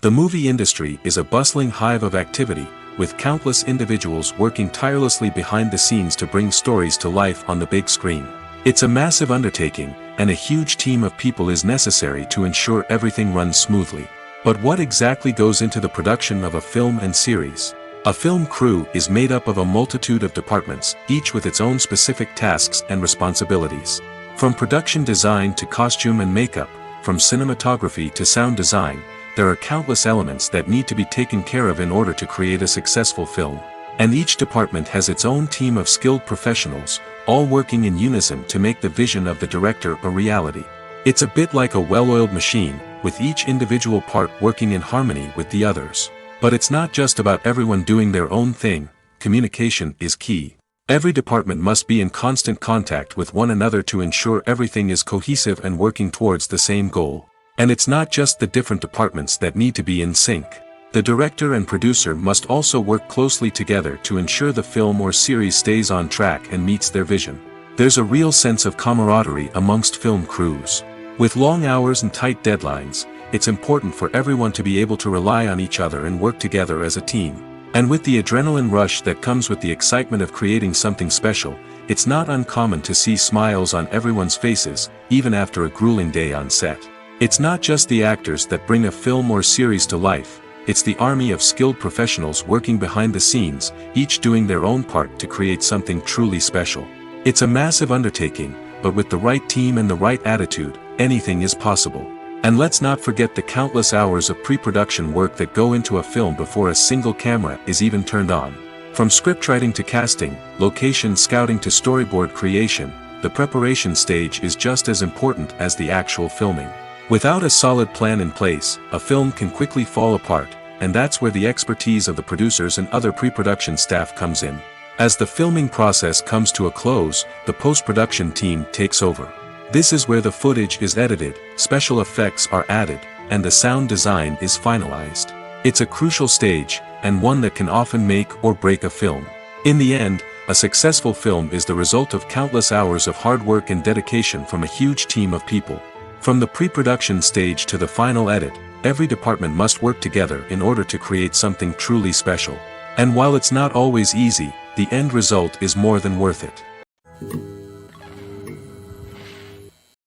The movie industry is a bustling hive of activity, with countless individuals working tirelessly behind the scenes to bring stories to life on the big screen. It's a massive undertaking, and a huge team of people is necessary to ensure everything runs smoothly. But what exactly goes into the production of a film and series? A film crew is made up of a multitude of departments, each with its own specific tasks and responsibilities. From production design to costume and makeup, from cinematography to sound design, there are countless elements that need to be taken care of in order to create a successful film. And each department has its own team of skilled professionals, all working in unison to make the vision of the director a reality. It's a bit like a well-oiled machine, with each individual part working in harmony with the others. But it's not just about everyone doing their own thing. Communication is key. Every department must be in constant contact with one another to ensure everything is cohesive and working towards the same goal. And it's not just the different departments that need to be in sync. The director and producer must also work closely together to ensure the film or series stays on track and meets their vision. There's a real sense of camaraderie amongst film crews. With long hours and tight deadlines, it's important for everyone to be able to rely on each other and work together as a team. And with the adrenaline rush that comes with the excitement of creating something special, it's not uncommon to see smiles on everyone's faces, even after a grueling day on set. It's not just the actors that bring a film or series to life, it's the army of skilled professionals working behind the scenes, each doing their own part to create something truly special. It's a massive undertaking, but with the right team and the right attitude, anything is possible. And let's not forget the countless hours of pre-production work that go into a film before a single camera is even turned on. From scriptwriting to casting, location scouting to storyboard creation, the preparation stage is just as important as the actual filming. Without a solid plan in place, a film can quickly fall apart, and that's where the expertise of the producers and other pre-production staff comes in. As the filming process comes to a close, the post-production team takes over. This is where the footage is edited, special effects are added, and the sound design is finalized. It's a crucial stage, and one that can often make or break a film. In the end, a successful film is the result of countless hours of hard work and dedication from a huge team of people. From the pre-production stage to the final edit, every department must work together in order to create something truly special. And while it's not always easy, the end result is more than worth it.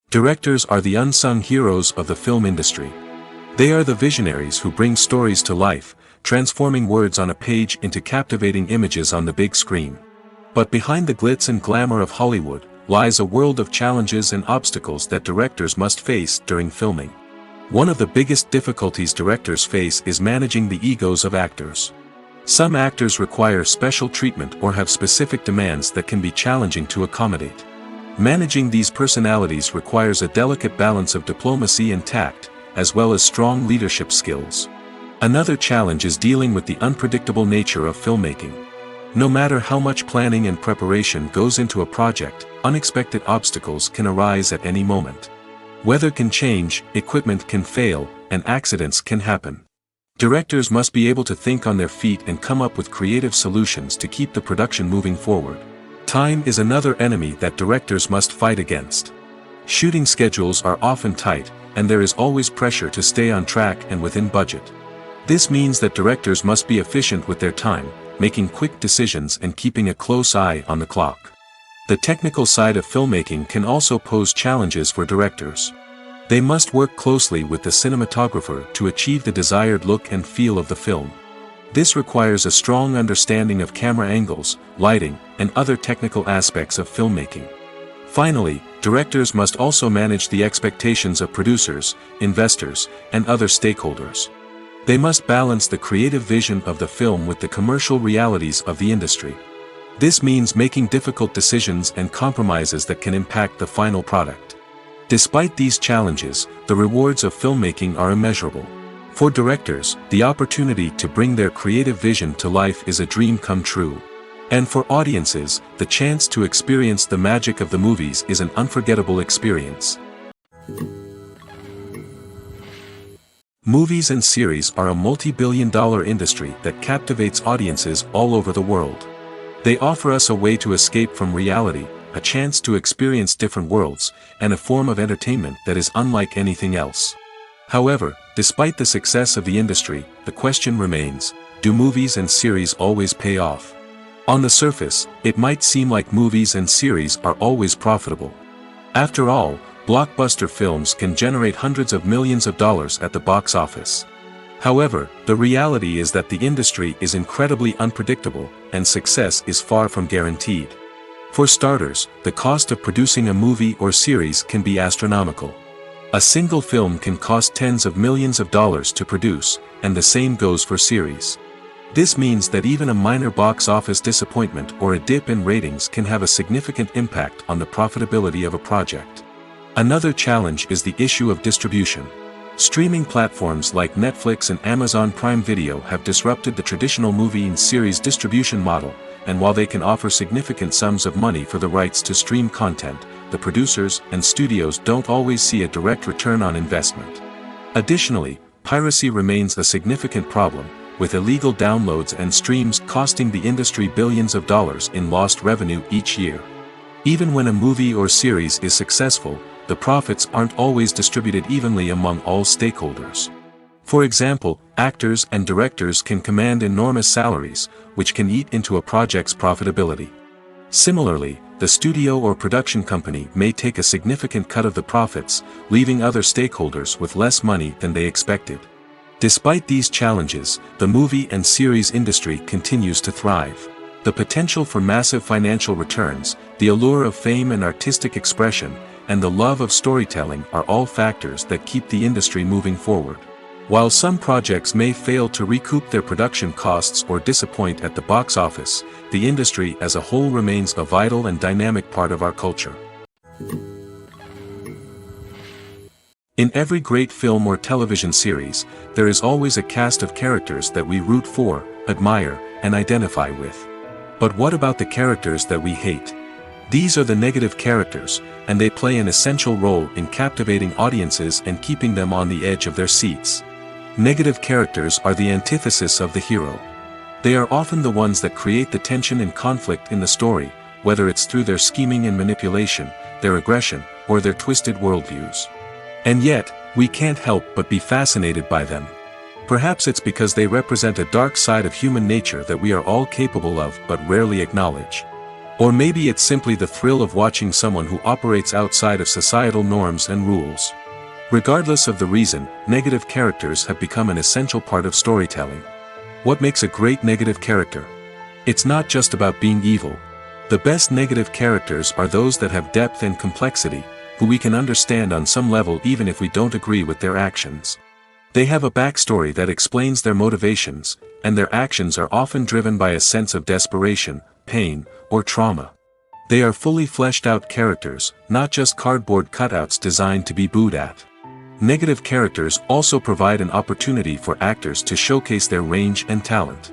Directors are the unsung heroes of the film industry. They are the visionaries who bring stories to life, transforming words on a page into captivating images on the big screen. But behind the glitz and glamour of Hollywood, lies a world of challenges and obstacles that directors must face during filming. One of the biggest difficulties directors face is managing the egos of actors. Some actors require special treatment or have specific demands that can be challenging to accommodate. Managing these personalities requires a delicate balance of diplomacy and tact, as well as strong leadership skills. Another challenge is dealing with the unpredictable nature of filmmaking. No matter how much planning and preparation goes into a project, unexpected obstacles can arise at any moment. Weather can change, equipment can fail, and accidents can happen. Directors must be able to think on their feet and come up with creative solutions to keep the production moving forward. Time is another enemy that directors must fight against. Shooting schedules are often tight, and there is always pressure to stay on track and within budget. This means that directors must be efficient with their time, making quick decisions and keeping a close eye on the clock. The technical side of filmmaking can also pose challenges for directors. They must work closely with the cinematographer to achieve the desired look and feel of the film. This requires a strong understanding of camera angles, lighting, and other technical aspects of filmmaking. Finally, directors must also manage the expectations of producers, investors, and other stakeholders. They must balance the creative vision of the film with the commercial realities of the industry. This means making difficult decisions and compromises that can impact the final product. Despite these challenges, the rewards of filmmaking are immeasurable. For directors, the opportunity to bring their creative vision to life is a dream come true. And for audiences, the chance to experience the magic of the movies is an unforgettable experience. Movies and series are a multi-billion-dollar industry that captivates audiences all over the world. They offer us a way to escape from reality, a chance to experience different worlds, and a form of entertainment that is unlike anything else. However, despite the success of the industry, the question remains, do movies and series always pay off? On the surface, it might seem like movies and series are always profitable. After all, blockbuster films can generate hundreds of millions of dollars at the box office. However, the reality is that the industry is incredibly unpredictable, and success is far from guaranteed. For starters, the cost of producing a movie or series can be astronomical. A single film can cost tens of millions of dollars to produce, and the same goes for series. This means that even a minor box office disappointment or a dip in ratings can have a significant impact on the profitability of a project. Another challenge is the issue of distribution. Streaming platforms like Netflix and Amazon Prime Video have disrupted the traditional movie and series distribution model, and while they can offer significant sums of money for the rights to stream content, the producers and studios don't always see a direct return on investment. Additionally, piracy remains a significant problem, with illegal downloads and streams costing the industry billions of dollars in lost revenue each year. Even when a movie or series is successful, the profits aren't always distributed evenly among all stakeholders. For example, actors and directors can command enormous salaries, which can eat into a project's profitability. Similarly, the studio or production company may take a significant cut of the profits, leaving other stakeholders with less money than they expected. Despite these challenges, the movie and series industry continues to thrive. The potential for massive financial returns, the allure of fame and artistic expression, and the love of storytelling are all factors that keep the industry moving forward. While some projects may fail to recoup their production costs or disappoint at the box office, the industry as a whole remains a vital and dynamic part of our culture. In every great film or television series, there is always a cast of characters that we root for, admire, and identify with. But what about the characters that we hate? These are the negative characters, and they play an essential role in captivating audiences and keeping them on the edge of their seats. Negative characters are the antithesis of the hero. They are often the ones that create the tension and conflict in the story, whether it's through their scheming and manipulation, their aggression, or their twisted worldviews. And yet, we can't help but be fascinated by them. Perhaps it's because they represent a dark side of human nature that we are all capable of but rarely acknowledge. Or maybe it's simply the thrill of watching someone who operates outside of societal norms and rules. Regardless of the reason, negative characters have become an essential part of storytelling. What makes a great negative character? It's not just about being evil. The best negative characters are those that have depth and complexity, who we can understand on some level even if we don't agree with their actions. They have a backstory that explains their motivations, and their actions are often driven by a sense of desperation, pain, or trauma. They are fully fleshed out characters, not just cardboard cutouts designed to be booed at. Negative characters also provide an opportunity for actors to showcase their range and talent.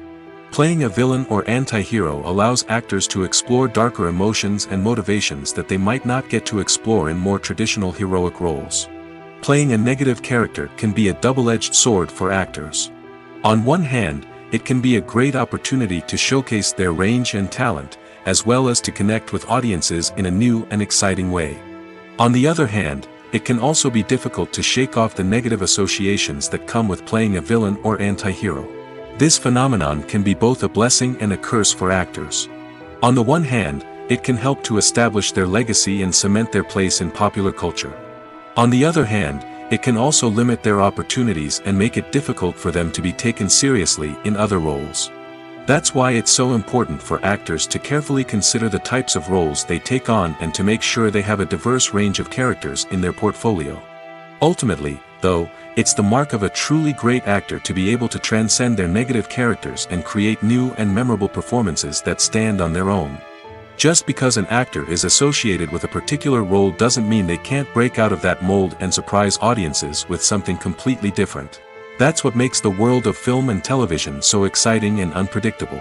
Playing a villain or anti-hero allows actors to explore darker emotions and motivations that they might not get to explore in more traditional heroic roles. Playing a negative character can be a double-edged sword for actors. On one hand, it can be a great opportunity to showcase their range and talent, as well as to connect with audiences in a new and exciting way. On the other hand, it can also be difficult to shake off the negative associations that come with playing a villain or anti-hero. This phenomenon can be both a blessing and a curse for actors. On the one hand, it can help to establish their legacy and cement their place in popular culture. On the other hand, it can also limit their opportunities and make it difficult for them to be taken seriously in other roles. That's why it's so important for actors to carefully consider the types of roles they take on and to make sure they have a diverse range of characters in their portfolio. Ultimately, though, it's the mark of a truly great actor to be able to transcend their negative characters and create new and memorable performances that stand on their own. Just because an actor is associated with a particular role doesn't mean they can't break out of that mold and surprise audiences with something completely different. That's what makes the world of film and television so exciting and unpredictable.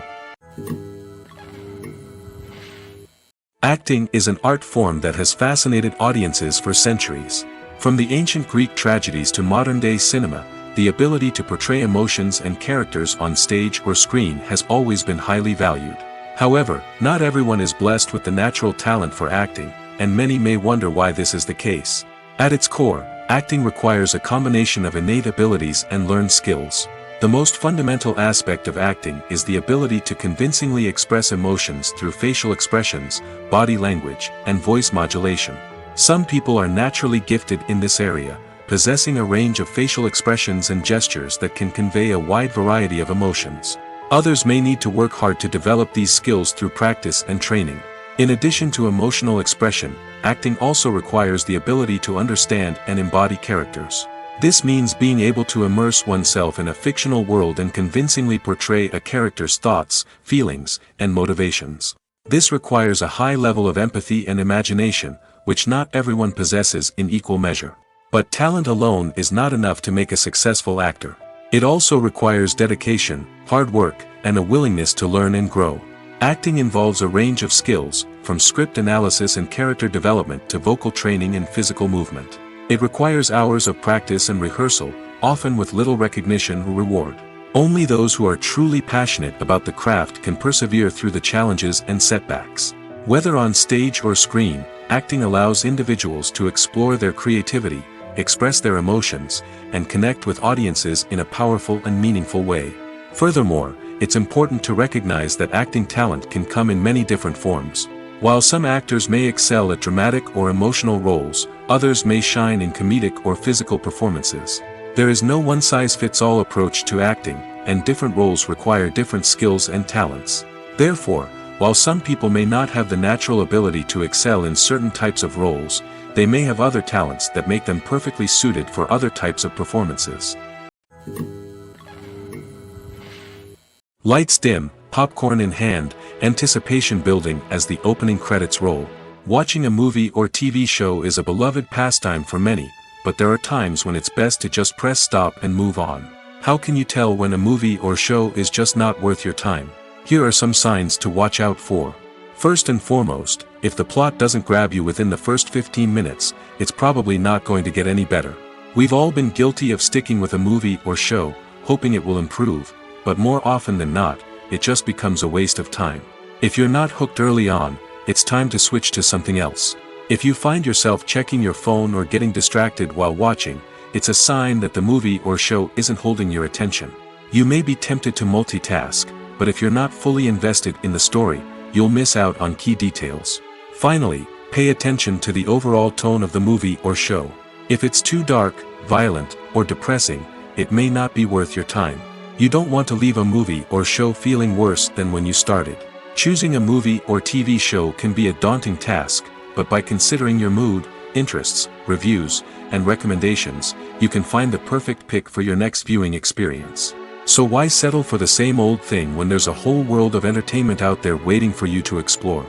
Acting is an art form that has fascinated audiences for centuries. From the ancient Greek tragedies to modern-day cinema, the ability to portray emotions and characters on stage or screen has always been highly valued. However, not everyone is blessed with the natural talent for acting, and many may wonder why this is the case. At its core, acting requires a combination of innate abilities and learned skills. The most fundamental aspect of acting is the ability to convincingly express emotions through facial expressions, body language, and voice modulation. Some people are naturally gifted in this area, possessing a range of facial expressions and gestures that can convey a wide variety of emotions. Others may need to work hard to develop these skills through practice and training. In addition to emotional expression, acting also requires the ability to understand and embody characters. This means being able to immerse oneself in a fictional world and convincingly portray a character's thoughts, feelings, and motivations. This requires a high level of empathy and imagination, which not everyone possesses in equal measure. But talent alone is not enough to make a successful actor. It also requires dedication, hard work, and a willingness to learn and grow. Acting involves a range of skills, from script analysis and character development to vocal training and physical movement. It requires hours of practice and rehearsal, often with little recognition or reward. Only those who are truly passionate about the craft can persevere through the challenges and setbacks. Whether on stage or screen, acting allows individuals to explore their creativity, express their emotions, and connect with audiences in a powerful and meaningful way. Furthermore, it's important to recognize that acting talent can come in many different forms. While some actors may excel at dramatic or emotional roles, others may shine in comedic or physical performances. There is no one-size-fits-all approach to acting, and different roles require different skills and talents. Therefore, while some people may not have the natural ability to excel in certain types of roles, they may have other talents that make them perfectly suited for other types of performances. Lights dim, popcorn in hand, anticipation building as the opening credits roll. Watching a movie or TV show is a beloved pastime for many, but there are times when it's best to just press stop and move on. How can you tell when a movie or show is just not worth your time? Here are some signs to watch out for. First and foremost, if the plot doesn't grab you within the first 15 minutes, it's probably not going to get any better. We've all been guilty of sticking with a movie or show, hoping it will improve, but more often than not, it just becomes a waste of time. If you're not hooked early on, it's time to switch to something else. If you find yourself checking your phone or getting distracted while watching, it's a sign that the movie or show isn't holding your attention. You may be tempted to multitask, but if you're not fully invested in the story, you'll miss out on key details. Finally, pay attention to the overall tone of the movie or show. If it's too dark, violent, or depressing, it may not be worth your time. You don't want to leave a movie or show feeling worse than when you started. Choosing a movie or TV show can be a daunting task, but by considering your mood, interests, reviews, and recommendations, you can find the perfect pick for your next viewing experience. So why settle for the same old thing when there's a whole world of entertainment out there waiting for you to explore?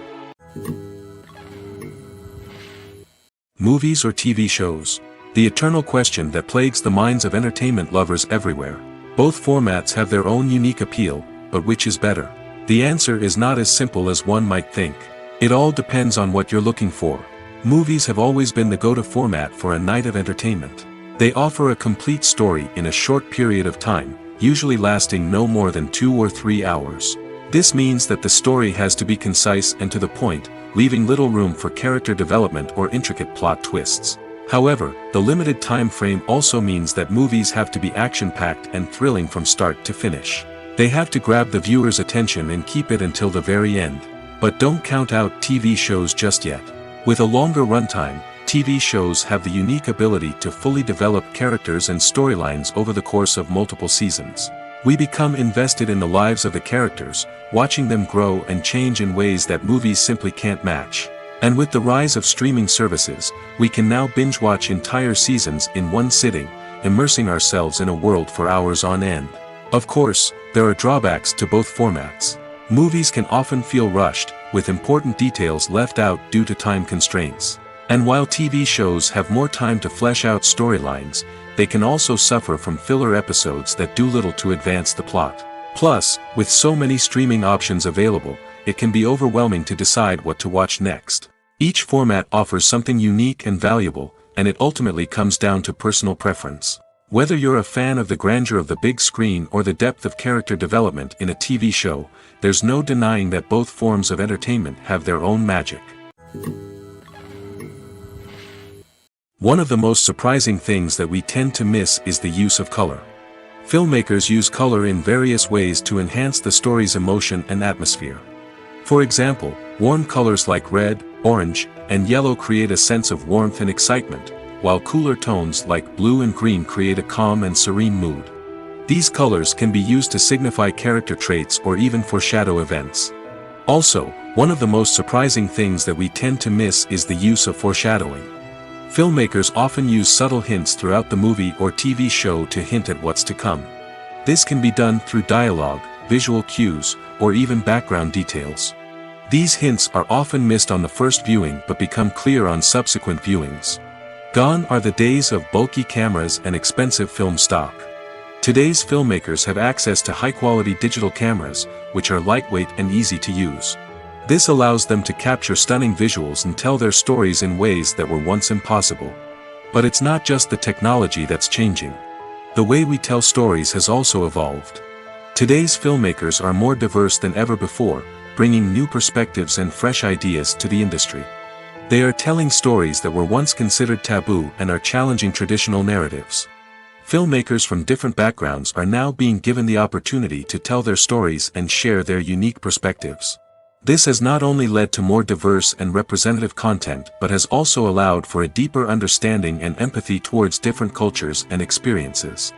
Movies or TV shows? The eternal question that plagues the minds of entertainment lovers everywhere. Both formats have their own unique appeal, but which is better? The answer is not as simple as one might think. It all depends on what you're looking for. Movies have always been the go-to format for a night of entertainment. They offer a complete story in a short period of time, usually lasting no more than 2 or 3 hours. This means that the story has to be concise and to the point, leaving little room for character development or intricate plot twists. However, the limited time frame also means that movies have to be action-packed and thrilling from start to finish. They have to grab the viewer's attention and keep it until the very end. But don't count out TV shows just yet. With a longer runtime, TV shows have the unique ability to fully develop characters and storylines over the course of multiple seasons. We become invested in the lives of the characters, watching them grow and change in ways that movies simply can't match. And with the rise of streaming services, we can now binge-watch entire seasons in one sitting, immersing ourselves in a world for hours on end. Of course, there are drawbacks to both formats. Movies can often feel rushed, with important details left out due to time constraints. And while TV shows have more time to flesh out storylines, they can also suffer from filler episodes that do little to advance the plot. Plus, with so many streaming options available, it can be overwhelming to decide what to watch next. Each format offers something unique and valuable, and it ultimately comes down to personal preference. Whether you're a fan of the grandeur of the big screen or the depth of character development in a TV show, there's no denying that both forms of entertainment have their own magic. One of the most surprising things that we tend to miss is the use of color. Filmmakers use color in various ways to enhance the story's emotion and atmosphere. For example, warm colors like red, orange, and yellow create a sense of warmth and excitement, while cooler tones like blue and green create a calm and serene mood. These colors can be used to signify character traits or even foreshadow events. Also, one of the most surprising things that we tend to miss is the use of foreshadowing. Filmmakers often use subtle hints throughout the movie or TV show to hint at what's to come. This can be done through dialogue, visual cues, or even background details. These hints are often missed on the first viewing but become clear on subsequent viewings. Gone are the days of bulky cameras and expensive film stock. Today's filmmakers have access to high-quality digital cameras, which are lightweight and easy to use. This allows them to capture stunning visuals and tell their stories in ways that were once impossible. But it's not just the technology that's changing. The way we tell stories has also evolved. Today's filmmakers are more diverse than ever before, bringing new perspectives and fresh ideas to the industry. They are telling stories that were once considered taboo and are challenging traditional narratives. Filmmakers from different backgrounds are now being given the opportunity to tell their stories and share their unique perspectives. This has not only led to more diverse and representative content but has also allowed for a deeper understanding and empathy towards different cultures and experiences.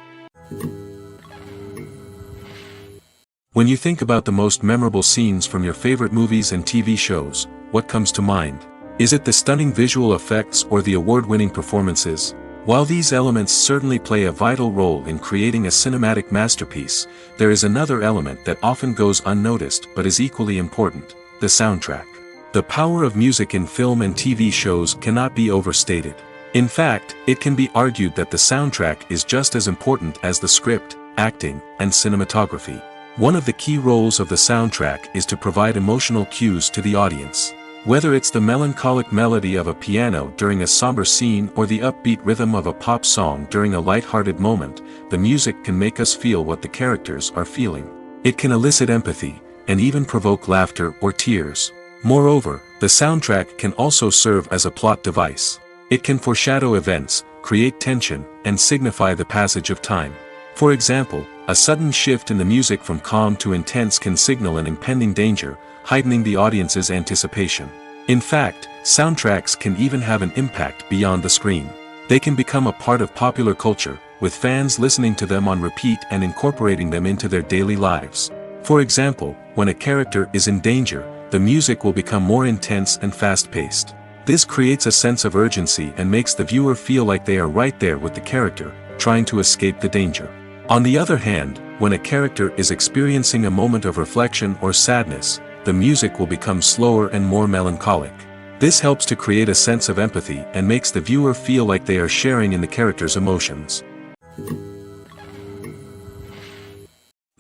When you think about the most memorable scenes from your favorite movies and TV shows, what comes to mind? Is it the stunning visual effects or the award-winning performances? While these elements certainly play a vital role in creating a cinematic masterpiece, there is another element that often goes unnoticed but is equally important: the soundtrack. The power of music in film and TV shows cannot be overstated. In fact, it can be argued that the soundtrack is just as important as the script, acting, and cinematography. One of the key roles of the soundtrack is to provide emotional cues to the audience. Whether it's the melancholic melody of a piano during a somber scene or the upbeat rhythm of a pop song during a light-hearted moment, the music can make us feel what the characters are feeling. It can elicit empathy, and even provoke laughter or tears. Moreover, the soundtrack can also serve as a plot device. It can foreshadow events, create tension, and signify the passage of time. For example, a sudden shift in the music from calm to intense can signal an impending danger, heightening the audience's anticipation. In fact, soundtracks can even have an impact beyond the screen. They can become a part of popular culture, with fans listening to them on repeat and incorporating them into their daily lives. For example, when a character is in danger, the music will become more intense and fast-paced. This creates a sense of urgency and makes the viewer feel like they are right there with the character, trying to escape the danger. On the other hand, when a character is experiencing a moment of reflection or sadness, the music will become slower and more melancholic. This helps to create a sense of empathy and makes the viewer feel like they are sharing in the character's emotions.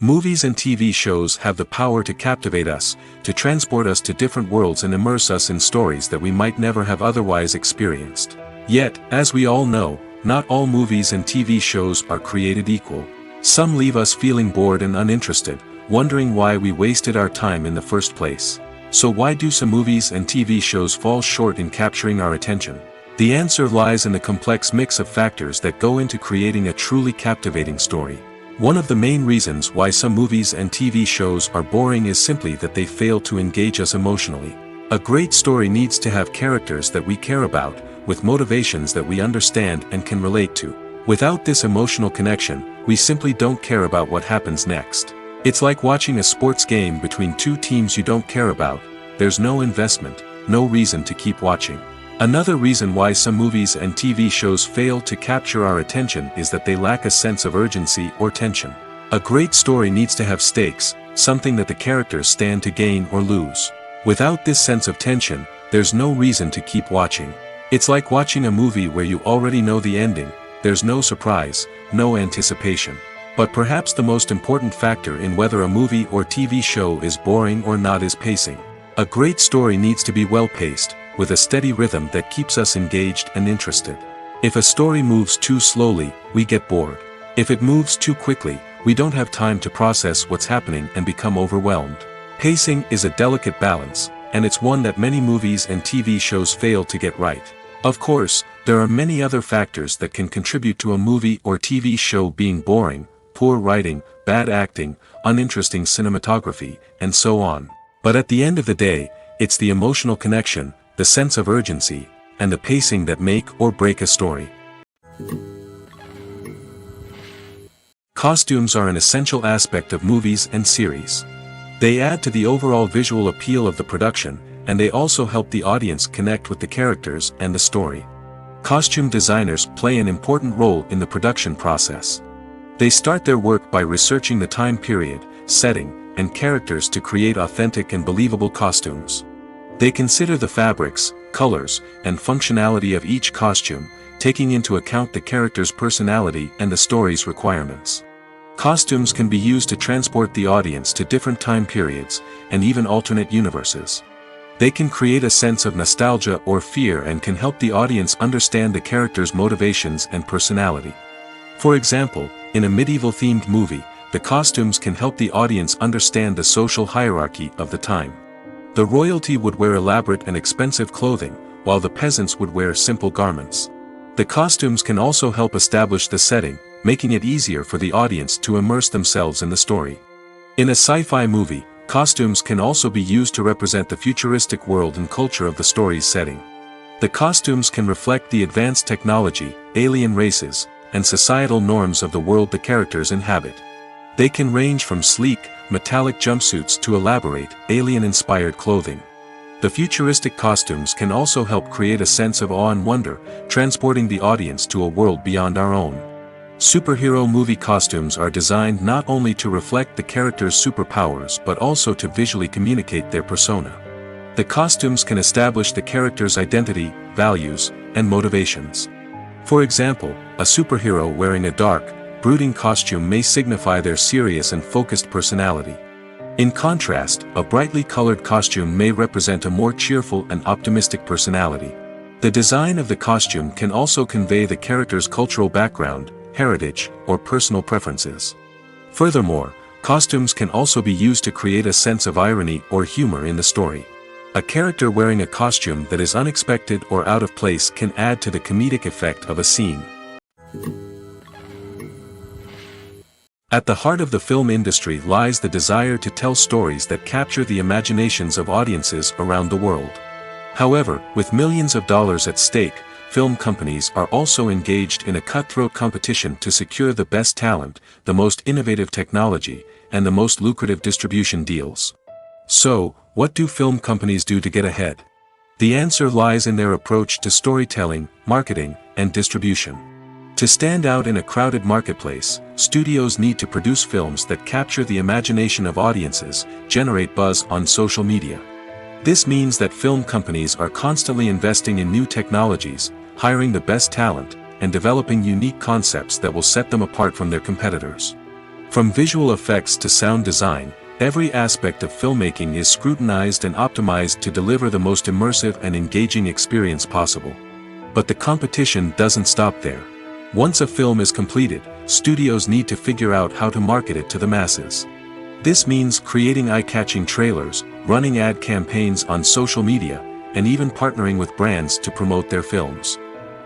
Movies and TV shows have the power to captivate us, to transport us to different worlds and immerse us in stories that we might never have otherwise experienced. Yet, as we all know, not all movies and TV shows are created equal. Some leave us feeling bored and uninterested, wondering why we wasted our time in the first place. So why do some movies and TV shows fall short in capturing our attention? The answer lies in the complex mix of factors that go into creating a truly captivating story. One of the main reasons why some movies and TV shows are boring is simply that they fail to engage us emotionally. A great story needs to have characters that we care about, with motivations that we understand and can relate to. Without this emotional connection, we simply don't care about what happens next. It's like watching a sports game between two teams you don't care about. There's no investment, no reason to keep watching. Another reason why some movies and TV shows fail to capture our attention is that they lack a sense of urgency or tension. A great story needs to have stakes, something that the characters stand to gain or lose. Without this sense of tension, there's no reason to keep watching. It's like watching a movie where you already know the ending. There's no surprise, no anticipation. But perhaps the most important factor in whether a movie or TV show is boring or not is pacing. A great story needs to be well-paced, with a steady rhythm that keeps us engaged and interested. If a story moves too slowly, we get bored. If it moves too quickly, we don't have time to process what's happening and become overwhelmed. Pacing is a delicate balance, and it's one that many movies and TV shows fail to get right. Of course, there are many other factors that can contribute to a movie or TV show being boring: poor writing, bad acting, uninteresting cinematography, and so on. But at the end of the day, it's the emotional connection, the sense of urgency, and the pacing that make or break a story. Costumes are an essential aspect of movies and series. They add to the overall visual appeal of the production, and they also help the audience connect with the characters and the story. Costume designers play an important role in the production process. They start their work by researching the time period, setting, and characters to create authentic and believable costumes. They consider the fabrics, colors, and functionality of each costume, taking into account the character's personality and the story's requirements. Costumes can be used to transport the audience to different time periods, and even alternate universes. They can create a sense of nostalgia or fear and can help the audience understand the character's motivations and personality. For example, in a medieval-themed movie, the costumes can help the audience understand the social hierarchy of the time. The royalty would wear elaborate and expensive clothing, while the peasants would wear simple garments. The costumes can also help establish the setting, making it easier for the audience to immerse themselves in the story. In a sci-fi movie, Costumes can also be used to represent the futuristic world and culture of the story's setting. The costumes can reflect the advanced technology, alien races, and societal norms of the world the characters inhabit. They can range from sleek, metallic jumpsuits to elaborate, alien-inspired clothing. The futuristic costumes can also help create a sense of awe and wonder, transporting the audience to a world beyond our own. Superhero movie costumes are designed not only to reflect the character's superpowers but also to visually communicate their persona. The costumes can establish the character's identity, values, and motivations. For example, a superhero wearing a dark, brooding costume may signify their serious and focused personality. In contrast, a brightly colored costume may represent a more cheerful and optimistic personality. The design of the costume can also convey the character's cultural background, heritage, or personal preferences. Furthermore, costumes can also be used to create a sense of irony or humor in the story. A character wearing a costume that is unexpected or out of place can add to the comedic effect of a scene. At the heart of the film industry lies the desire to tell stories that capture the imaginations of audiences around the world. However, with millions of dollars at stake, film companies are also engaged in a cutthroat competition to secure the best talent, the most innovative technology, and the most lucrative distribution deals. So, what do film companies do to get ahead? The answer lies in their approach to storytelling, marketing, and distribution. To stand out in a crowded marketplace, studios need to produce films that capture the imagination of audiences, generate buzz on social media. This means that film companies are constantly investing in new technologies, hiring the best talent, and developing unique concepts that will set them apart from their competitors. From visual effects to sound design, every aspect of filmmaking is scrutinized and optimized to deliver the most immersive and engaging experience possible. But the competition doesn't stop there. Once a film is completed, studios need to figure out how to market it to the masses. This means creating eye-catching trailers, running ad campaigns on social media, and even partnering with brands to promote their films.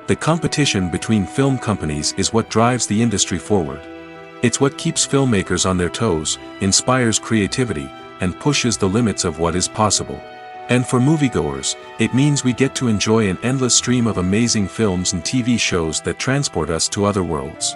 The competition between film companies is what drives the industry forward. It's what keeps filmmakers on their toes, inspires creativity, and pushes the limits of what is possible. And for moviegoers, it means we get to enjoy an endless stream of amazing films and TV shows that transport us to other worlds.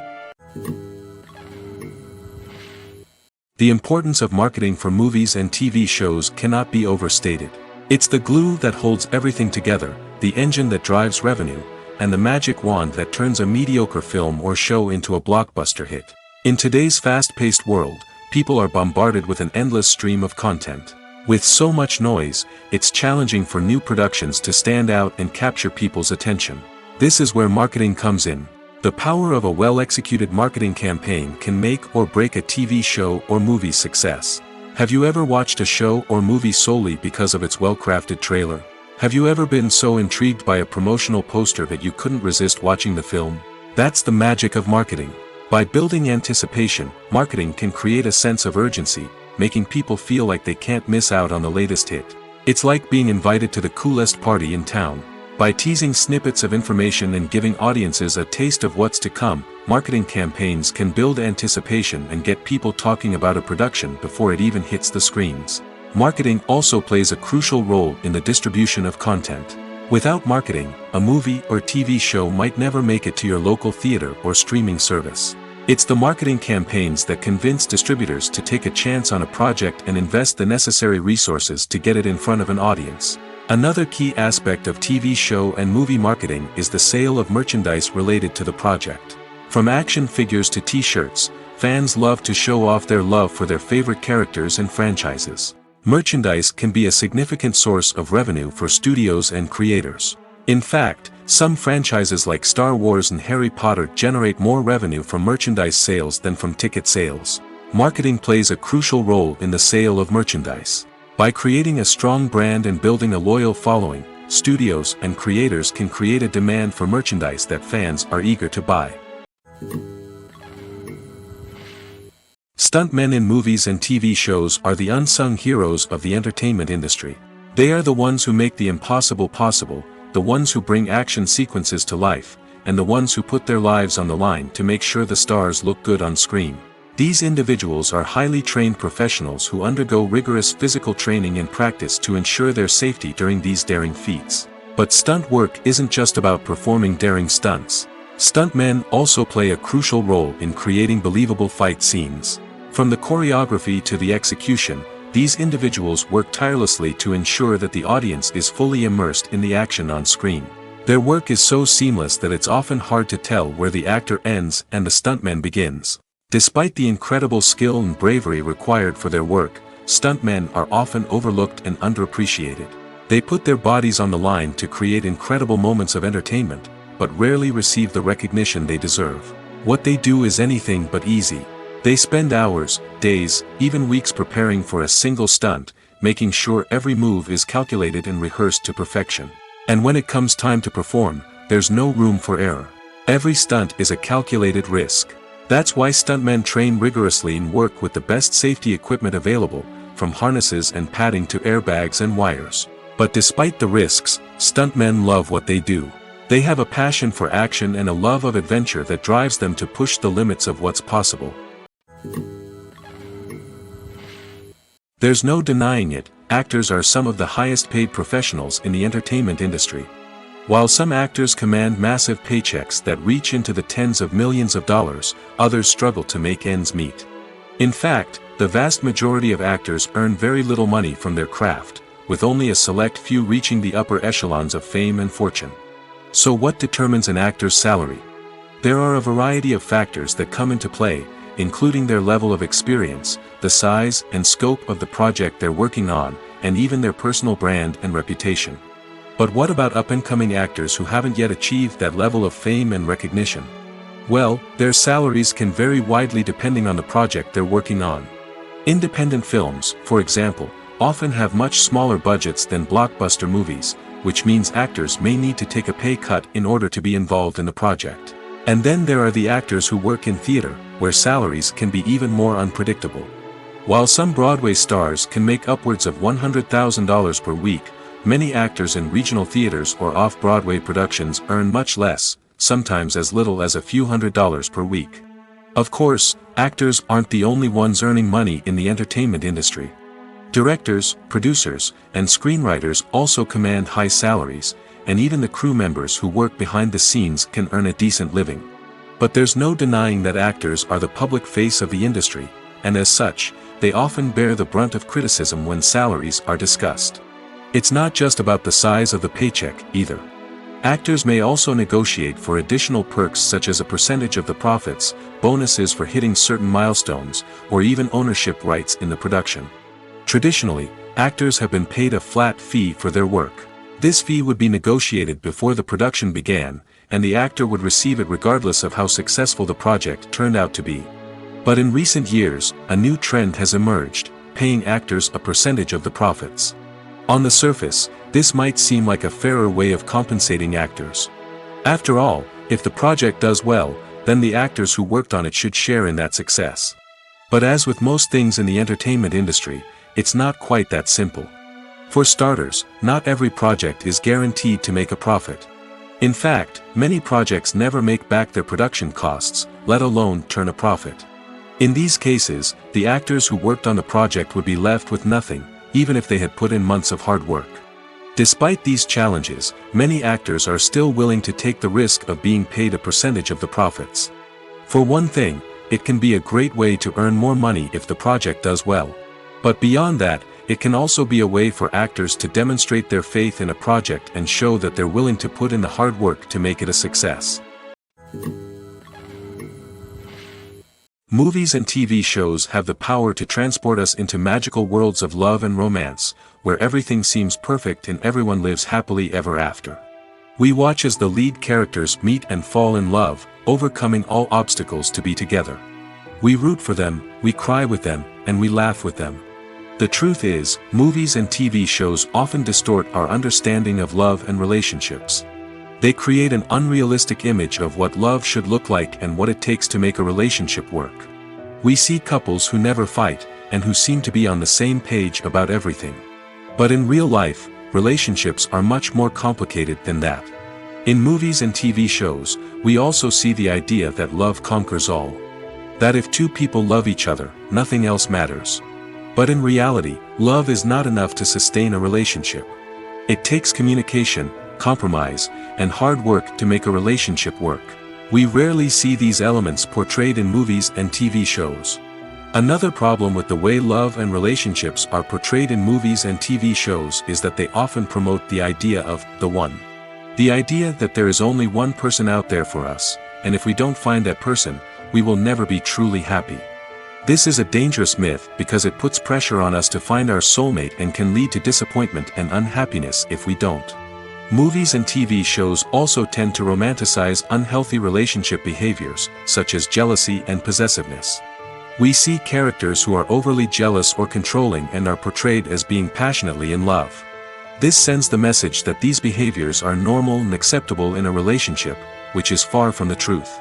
The importance of marketing for movies and TV shows cannot be overstated. It's the glue that holds everything together, the engine that drives revenue, and the magic wand that turns a mediocre film or show into a blockbuster hit. In today's fast-paced world, people are bombarded with an endless stream of content. With so much noise, it's challenging for new productions to stand out and capture people's attention. This is where marketing comes in. The power of a well-executed marketing campaign can make or break a TV show or movie's success. Have you ever watched a show or movie solely because of its well-crafted trailer? Have you ever been so intrigued by a promotional poster that you couldn't resist watching the film? That's the magic of marketing. By building anticipation, marketing can create a sense of urgency, making people feel like they can't miss out on the latest hit. It's like being invited to the coolest party in town. By teasing snippets of information and giving audiences a taste of what's to come, marketing campaigns can build anticipation and get people talking about a production before it even hits the screens. Marketing also plays a crucial role in the distribution of content. Without marketing, a movie or TV show might never make it to your local theater or streaming service. It's the marketing campaigns that convince distributors to take a chance on a project and invest the necessary resources to get it in front of an audience. Another key aspect of TV show and movie marketing is the sale of merchandise related to the project. From action figures to t-shirts, fans love to show off their love for their favorite characters and franchises. Merchandise can be a significant source of revenue for studios and creators. In fact, some franchises like Star Wars and Harry Potter generate more revenue from merchandise sales than from ticket sales. Marketing plays a crucial role in the sale of merchandise. By creating a strong brand and building a loyal following, studios and creators can create a demand for merchandise that fans are eager to buy. Stuntmen in movies and TV shows are the unsung heroes of the entertainment industry. They are the ones who make the impossible possible, the ones who bring action sequences to life, and the ones who put their lives on the line to make sure the stars look good on screen. These individuals are highly trained professionals who undergo rigorous physical training and practice to ensure their safety during these daring feats. But stunt work isn't just about performing daring stunts. Stuntmen also play a crucial role in creating believable fight scenes. From the choreography to the execution, these individuals work tirelessly to ensure that the audience is fully immersed in the action on screen. Their work is so seamless that it's often hard to tell where the actor ends and the stuntman begins. Despite the incredible skill and bravery required for their work, stuntmen are often overlooked and underappreciated. They put their bodies on the line to create incredible moments of entertainment, but rarely receive the recognition they deserve. What they do is anything but easy. They spend hours, days, even weeks preparing for a single stunt, making sure every move is calculated and rehearsed to perfection. And when it comes time to perform, there's no room for error. Every stunt is a calculated risk. That's why stuntmen train rigorously and work with the best safety equipment available, from harnesses and padding to airbags and wires. But despite the risks, stuntmen love what they do. They have a passion for action and a love of adventure that drives them to push the limits of what's possible. There's no denying it, actors are some of the highest paid professionals in the entertainment industry. While some actors command massive paychecks that reach into the tens of millions of dollars, others struggle to make ends meet. In fact, the vast majority of actors earn very little money from their craft, with only a select few reaching the upper echelons of fame and fortune. So what determines an actor's salary? There are a variety of factors that come into play, including their level of experience, the size and scope of the project they're working on, and even their personal brand and reputation. But what about up-and-coming actors who haven't yet achieved that level of fame and recognition? Well, their salaries can vary widely depending on the project they're working on. Independent films, for example, often have much smaller budgets than blockbuster movies, which means actors may need to take a pay cut in order to be involved in the project. And then there are the actors who work in theater, where salaries can be even more unpredictable. While some Broadway stars can make upwards of $100,000 per week, many actors in regional theaters or off-Broadway productions earn much less, sometimes as little as a few $100s per week. Of course, actors aren't the only ones earning money in the entertainment industry. Directors, producers, and screenwriters also command high salaries, and even the crew members who work behind the scenes can earn a decent living. But there's no denying that actors are the public face of the industry, and as such, they often bear the brunt of criticism when salaries are discussed. It's not just about the size of the paycheck, either. Actors may also negotiate for additional perks such as a percentage of the profits, bonuses for hitting certain milestones, or even ownership rights in the production. Traditionally, actors have been paid a flat fee for their work. This fee would be negotiated before the production began, and the actor would receive it regardless of how successful the project turned out to be. But in recent years, a new trend has emerged, paying actors a percentage of the profits. On the surface, this might seem like a fairer way of compensating actors. After all, if the project does well, then the actors who worked on it should share in that success. But as with most things in the entertainment industry, it's not quite that simple. For starters, not every project is guaranteed to make a profit. In fact, many projects never make back their production costs, let alone turn a profit. In these cases, the actors who worked on the project would be left with nothing, even if they had put in months of hard work. Despite these challenges, many actors are still willing to take the risk of being paid a percentage of the profits. For one thing, it can be a great way to earn more money if the project does well. But beyond that, it can also be a way for actors to demonstrate their faith in a project and show that they're willing to put in the hard work to make it a success. Movies and TV shows have the power to transport us into magical worlds of love and romance, where everything seems perfect and everyone lives happily ever after. We watch as the lead characters meet and fall in love, overcoming all obstacles to be together. We root for them, we cry with them, and we laugh with them. The truth is, movies and TV shows often distort our understanding of love and relationships. They create an unrealistic image of what love should look like and what it takes to make a relationship work. We see couples who never fight, and who seem to be on the same page about everything. But in real life, relationships are much more complicated than that. In movies and TV shows, we also see the idea that love conquers all. That if two people love each other, nothing else matters. But in reality, love is not enough to sustain a relationship. It takes communication, compromise, and hard work to make a relationship work. We rarely see these elements portrayed in movies and TV shows. Another problem with the way love and relationships are portrayed in movies and TV shows is that they often promote the idea of the one. The idea that there is only one person out there for us, and if we don't find that person, we will never be truly happy. This is a dangerous myth because it puts pressure on us to find our soulmate and can lead to disappointment and unhappiness if we don't. Movies and TV shows also tend to romanticize unhealthy relationship behaviors, such as jealousy and possessiveness. We see characters who are overly jealous or controlling and are portrayed as being passionately in love. This sends the message that these behaviors are normal and acceptable in a relationship, which is far from the truth.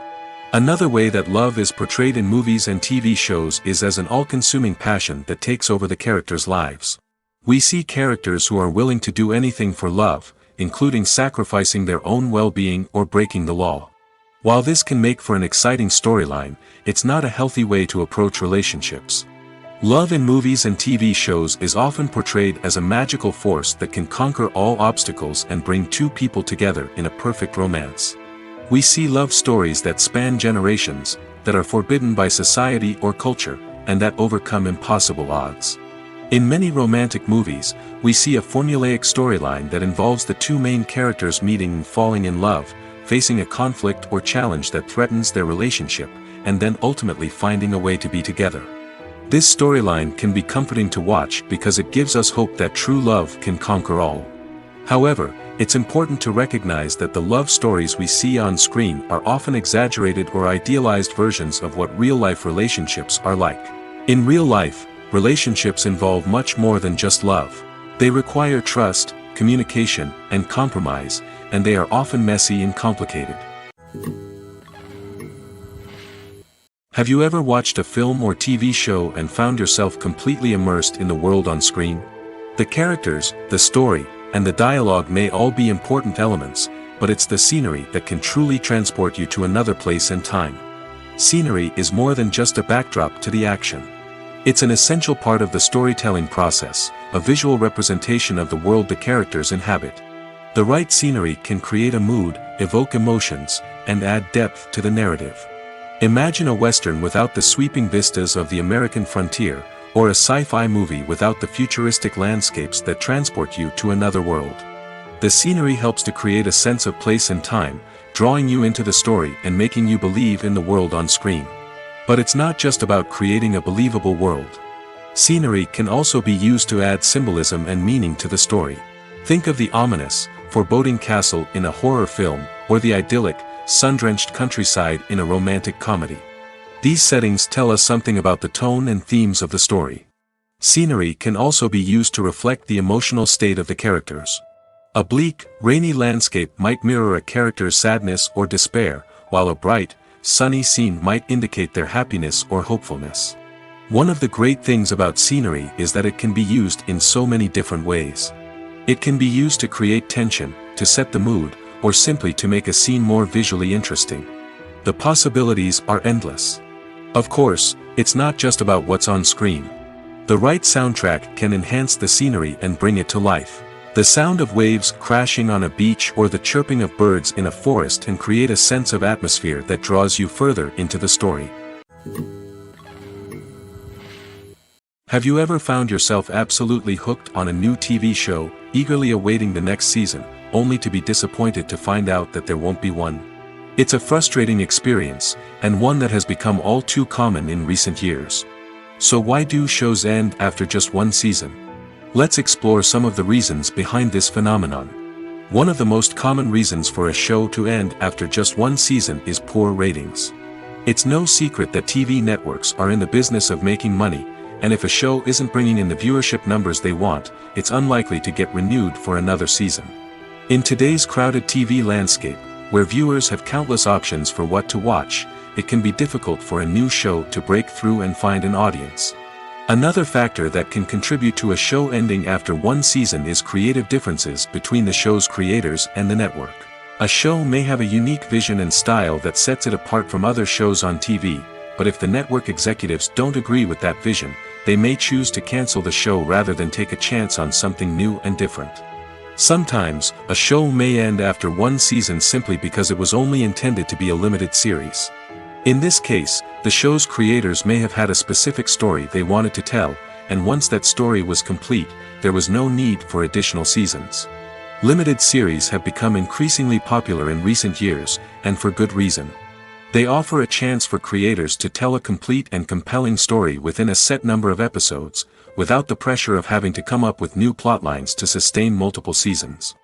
Another way that love is portrayed in movies and TV shows is as an all-consuming passion that takes over the characters' lives. We see characters who are willing to do anything for love, including sacrificing their own well-being or breaking the law. While this can make for an exciting storyline, it's not a healthy way to approach relationships. Love in movies and TV shows is often portrayed as a magical force that can conquer all obstacles and bring two people together in a perfect romance. We see love stories that span generations, that are forbidden by society or culture, and that overcome impossible odds. In many romantic movies, we see a formulaic storyline that involves the two main characters meeting and falling in love, facing a conflict or challenge that threatens their relationship, and then ultimately finding a way to be together. This storyline can be comforting to watch because it gives us hope that true love can conquer all. However, it's important to recognize that the love stories we see on screen are often exaggerated or idealized versions of what real-life relationships are like. In real life, relationships involve much more than just love. They require trust, communication, and compromise, and they are often messy and complicated. Have you ever watched a film or TV show and found yourself completely immersed in the world on screen? The characters, the story, and the dialogue may all be important elements, but it's the scenery that can truly transport you to another place and time. Scenery is more than just a backdrop to the action. It's an essential part of the storytelling process, a visual representation of the world the characters inhabit. The right scenery can create a mood, evoke emotions, and add depth to the narrative. Imagine a Western without the sweeping vistas of the American frontier, or a sci-fi movie without the futuristic landscapes that transport you to another world. The scenery helps to create a sense of place and time, drawing you into the story and making you believe in the world on screen. But it's not just about creating a believable world. Scenery can also be used to add symbolism and meaning to the story. Think of the ominous, foreboding castle in a horror film, or the idyllic, sun-drenched countryside in a romantic comedy. These settings tell us something about the tone and themes of the story. Scenery can also be used to reflect the emotional state of the characters. A bleak, rainy landscape might mirror a character's sadness or despair, while a bright, sunny scene might indicate their happiness or hopefulness. One of the great things about scenery is that it can be used in so many different ways. It can be used to create tension, to set the mood, or simply to make a scene more visually interesting. The possibilities are endless. Of course, it's not just about what's on screen. The right soundtrack can enhance the scenery and bring it to life. The sound of waves crashing on a beach or the chirping of birds in a forest can create a sense of atmosphere that draws you further into the story. Have you ever found yourself absolutely hooked on a new TV show, eagerly awaiting the next season, only to be disappointed to find out that there won't be one? It's a frustrating experience, and one that has become all too common in recent years. So why do shows end after just one season? Let's explore some of the reasons behind this phenomenon. One of the most common reasons for a show to end after just one season is poor ratings. It's no secret that TV networks are in the business of making money, and if a show isn't bringing in the viewership numbers they want, it's unlikely to get renewed for another season. In today's crowded TV landscape, where viewers have countless options for what to watch, it can be difficult for a new show to break through and find an audience. Another factor that can contribute to a show ending after one season is creative differences between the show's creators and the network. A show may have a unique vision and style that sets it apart from other shows on TV, but if the network executives don't agree with that vision, they may choose to cancel the show rather than take a chance on something new and different. Sometimes, a show may end after one season simply because it was only intended to be a limited series. In this case, the show's creators may have had a specific story they wanted to tell, and once that story was complete, there was no need for additional seasons. Limited series have become increasingly popular in recent years, and for good reason. They offer a chance for creators to tell a complete and compelling story within a set number of episodes, without the pressure of having to come up with new plotlines to sustain multiple seasons.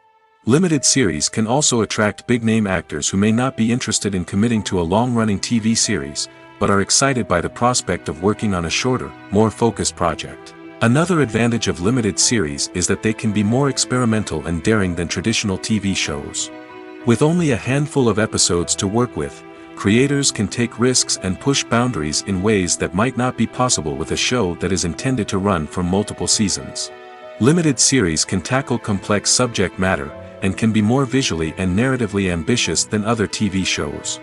Limited series can also attract big-name actors who may not be interested in committing to a long-running TV series, but are excited by the prospect of working on a shorter, more focused project. Another advantage of limited series is that they can be more experimental and daring than traditional TV shows. With only a handful of episodes to work with, creators can take risks and push boundaries in ways that might not be possible with a show that is intended to run for multiple seasons. Limited series can tackle complex subject matter, and can be more visually and narratively ambitious than other TV shows.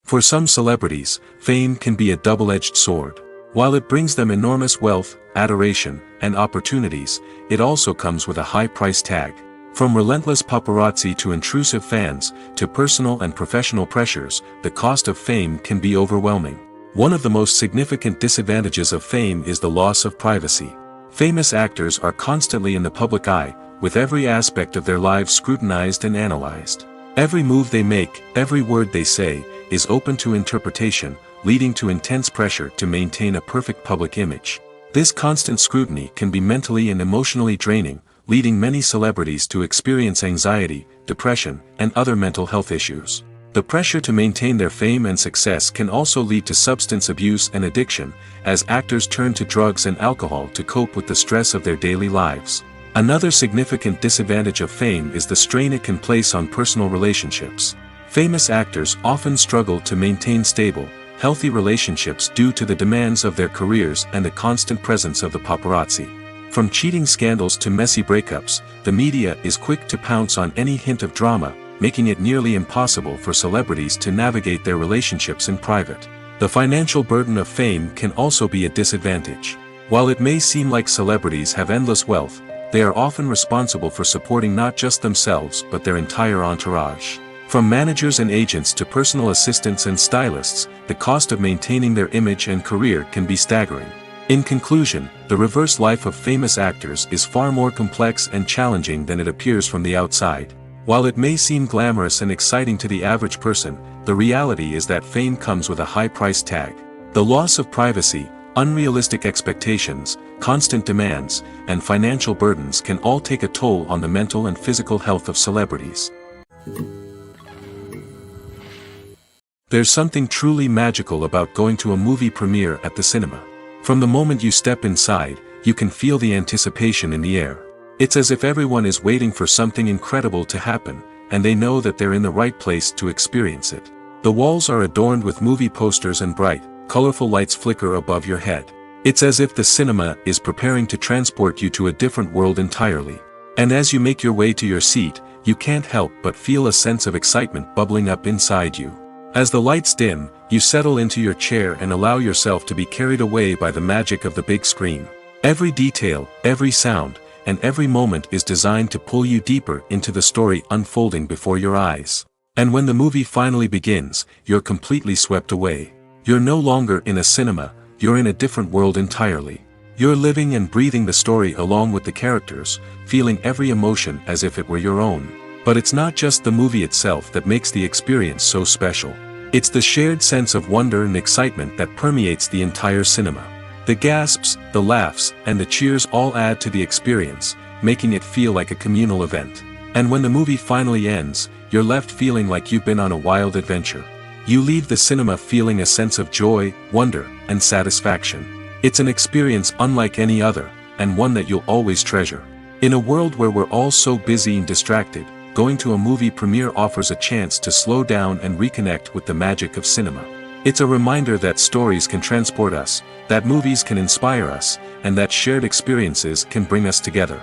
For some celebrities, fame can be a double-edged sword. While it brings them enormous wealth, adoration, and opportunities, it also comes with a high price tag. From relentless paparazzi to intrusive fans, to personal and professional pressures, the cost of fame can be overwhelming. One of the most significant disadvantages of fame is the loss of privacy. Famous actors are constantly in the public eye, with every aspect of their lives scrutinized and analyzed. Every move they make, every word they say, is open to interpretation, leading to intense pressure to maintain a perfect public image. This constant scrutiny can be mentally and emotionally draining, leading many celebrities to experience anxiety, depression, and other mental health issues. The pressure to maintain their fame and success can also lead to substance abuse and addiction, as actors turn to drugs and alcohol to cope with the stress of their daily lives. Another significant disadvantage of fame is the strain it can place on personal relationships. Famous actors often struggle to maintain stable, healthy relationships due to the demands of their careers and the constant presence of the paparazzi. From cheating scandals to messy breakups, the media is quick to pounce on any hint of drama, making it nearly impossible for celebrities to navigate their relationships in private. The financial burden of fame can also be a disadvantage. While it may seem like celebrities have endless wealth, they are often responsible for supporting not just themselves but their entire entourage. From managers and agents to personal assistants and stylists, the cost of maintaining their image and career can be staggering. In conclusion, the reverse life of famous actors is far more complex and challenging than it appears from the outside. While it may seem glamorous and exciting to the average person, the reality is that fame comes with a high price tag. The loss of privacy, unrealistic expectations, constant demands, and financial burdens can all take a toll on the mental and physical health of celebrities. There's something truly magical about going to a movie premiere at the cinema. From the moment you step inside, you can feel the anticipation in the air. It's as if everyone is waiting for something incredible to happen, and they know that they're in the right place to experience it. The walls are adorned with movie posters and bright, colorful lights flicker above your head. It's as if the cinema is preparing to transport you to a different world entirely. And as you make your way to your seat, you can't help but feel a sense of excitement bubbling up inside you. As the lights dim, you settle into your chair and allow yourself to be carried away by the magic of the big screen. Every detail, every sound, and every moment is designed to pull you deeper into the story unfolding before your eyes. And when the movie finally begins, you're completely swept away. You're no longer in a cinema, you're in a different world entirely. You're living and breathing the story along with the characters, feeling every emotion as if it were your own. But it's not just the movie itself that makes the experience so special. It's the shared sense of wonder and excitement that permeates the entire cinema. The gasps, the laughs, and the cheers all add to the experience, making it feel like a communal event. And when the movie finally ends, you're left feeling like you've been on a wild adventure. You leave the cinema feeling a sense of joy, wonder, and satisfaction. It's an experience unlike any other, and one that you'll always treasure. In a world where we're all so busy and distracted, going to a movie premiere offers a chance to slow down and reconnect with the magic of cinema. It's a reminder that stories can transport us, that movies can inspire us, and that shared experiences can bring us together.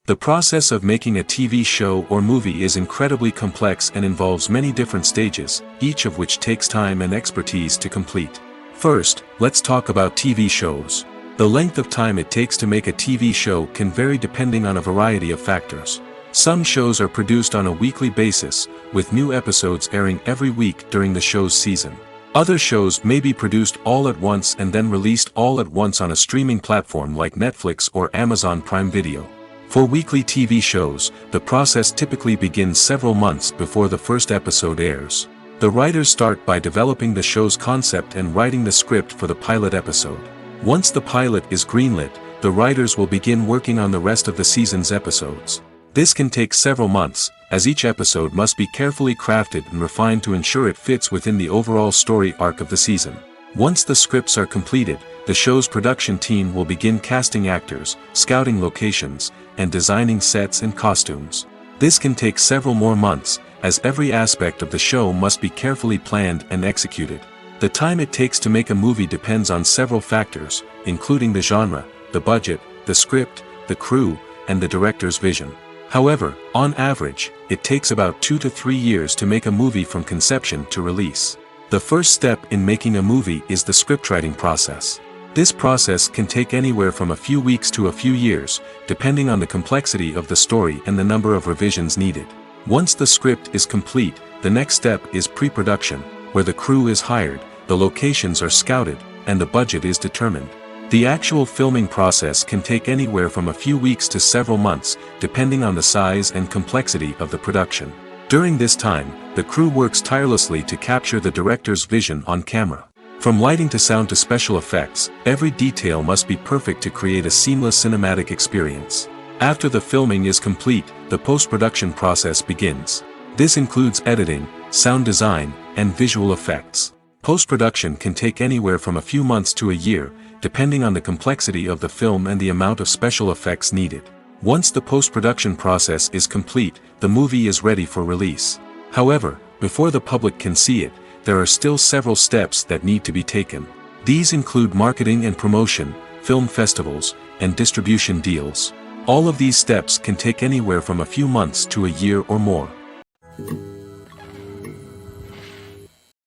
The process of making a TV show or movie is incredibly complex and involves many different stages, each of which takes time and expertise to complete. First, let's talk about TV shows. The length of time it takes to make a TV show can vary depending on a variety of factors. Some shows are produced on a weekly basis, with new episodes airing every week during the show's season. Other shows may be produced all at once and then released all at once on a streaming platform like Netflix or Amazon Prime Video. For weekly TV shows, the process typically begins several months before the first episode airs. The writers start by developing the show's concept and writing the script for the pilot episode. Once the pilot is greenlit, the writers will begin working on the rest of the season's episodes. This can take several months, as each episode must be carefully crafted and refined to ensure it fits within the overall story arc of the season. Once the scripts are completed, the show's production team will begin casting actors, scouting locations, and designing sets and costumes. This can take several more months, as every aspect of the show must be carefully planned and executed. The time it takes to make a movie depends on several factors, including the genre, the budget, the script, the crew, and the director's vision. However, on average, it takes about 2 to 3 years to make a movie from conception to release. The first step in making a movie is the scriptwriting process. This process can take anywhere from a few weeks to a few years, depending on the complexity of the story and the number of revisions needed. Once the script is complete, the next step is pre-production, where the crew is hired, the locations are scouted, and the budget is determined. The actual filming process can take anywhere from a few weeks to several months, depending on the size and complexity of the production. During this time, the crew works tirelessly to capture the director's vision on camera. From lighting to sound to special effects, every detail must be perfect to create a seamless cinematic experience. After the filming is complete, the post-production process begins. This includes editing, sound design, and visual effects. Post-production can take anywhere from a few months to a year, depending on the complexity of the film and the amount of special effects needed. Once the post-production process is complete, the movie is ready for release. However, before the public can see it, there are still several steps that need to be taken. These include marketing and promotion, film festivals, and distribution deals. All of these steps can take anywhere from a few months to a year or more.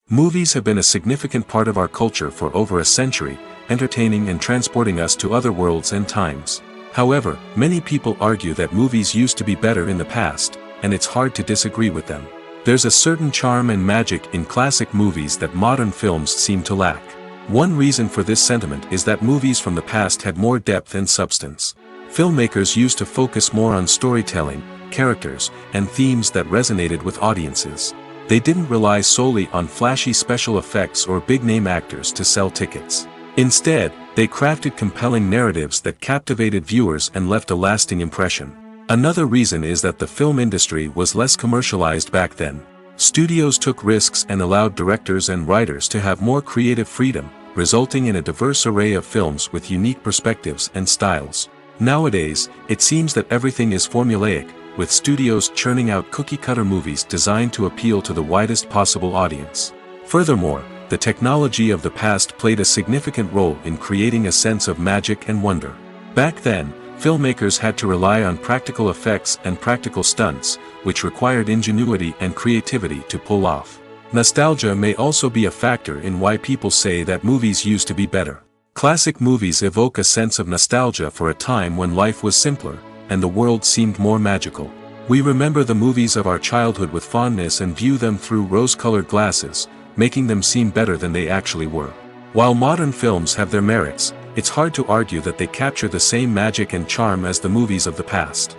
Movies have been a significant part of our culture for over a century, entertaining and transporting us to other worlds and times. However, many people argue that movies used to be better in the past, and it's hard to disagree with them. There's a certain charm and magic in classic movies that modern films seem to lack. One reason for this sentiment is that movies from the past had more depth and substance. Filmmakers used to focus more on storytelling, characters, and themes that resonated with audiences. They didn't rely solely on flashy special effects or big-name actors to sell tickets. Instead, they crafted compelling narratives that captivated viewers and left a lasting impression. Another reason is that the film industry was less commercialized back then. Studios took risks and allowed directors and writers to have more creative freedom, resulting in a diverse array of films with unique perspectives and styles. Nowadays, it seems that everything is formulaic, with studios churning out cookie-cutter movies designed to appeal to the widest possible audience. Furthermore, the technology of the past played a significant role in creating a sense of magic and wonder. Back then, filmmakers had to rely on practical effects and practical stunts, which required ingenuity and creativity to pull off. Nostalgia may also be a factor in why people say that movies used to be better. Classic movies evoke a sense of nostalgia for a time when life was simpler, and the world seemed more magical. We remember the movies of our childhood with fondness and view them through rose-colored glasses, making them seem better than they actually were. While modern films have their merits, it's hard to argue that they capture the same magic and charm as the movies of the past.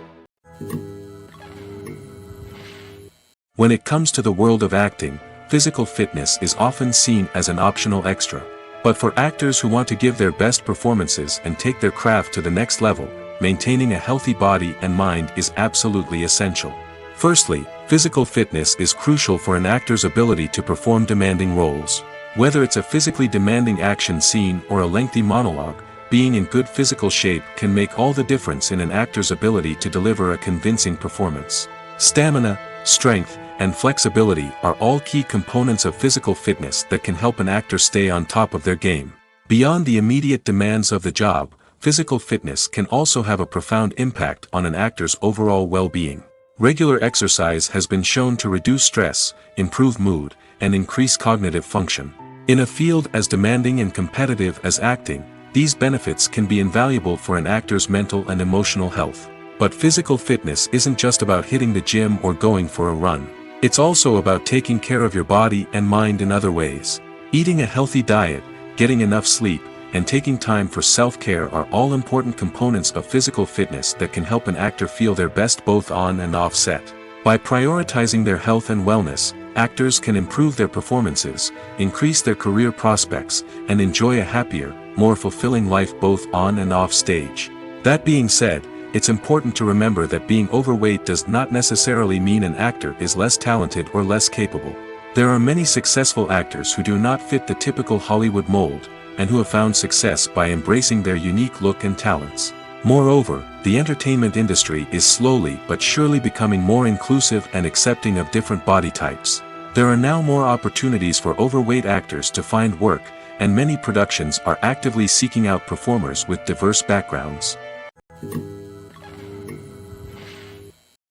When it comes to the world of acting, physical fitness is often seen as an optional extra. But for actors who want to give their best performances and take their craft to the next level, maintaining a healthy body and mind is absolutely essential. Firstly, physical fitness is crucial for an actor's ability to perform demanding roles. Whether it's a physically demanding action scene or a lengthy monologue, being in good physical shape can make all the difference in an actor's ability to deliver a convincing performance. Stamina, strength, and flexibility are all key components of physical fitness that can help an actor stay on top of their game. Beyond the immediate demands of the job, physical fitness can also have a profound impact on an actor's overall well-being. Regular exercise has been shown to reduce stress, improve mood, and increase cognitive function. In a field as demanding and competitive as acting, these benefits can be invaluable for an actor's mental and emotional health. But physical fitness isn't just about hitting the gym or going for a run. It's also about taking care of your body and mind in other ways. Eating a healthy diet, getting enough sleep, and taking time for self-care are all important components of physical fitness that can help an actor feel their best both on and off set. By prioritizing their health and wellness, actors can improve their performances, increase their career prospects, and enjoy a happier, more fulfilling life both on and off stage. That being said, it's important to remember that being overweight does not necessarily mean an actor is less talented or less capable. There are many successful actors who do not fit the typical Hollywood mold, and who have found success by embracing their unique look and talents. Moreover, the entertainment industry is slowly but surely becoming more inclusive and accepting of different body types. There are now more opportunities for overweight actors to find work, and many productions are actively seeking out performers with diverse backgrounds.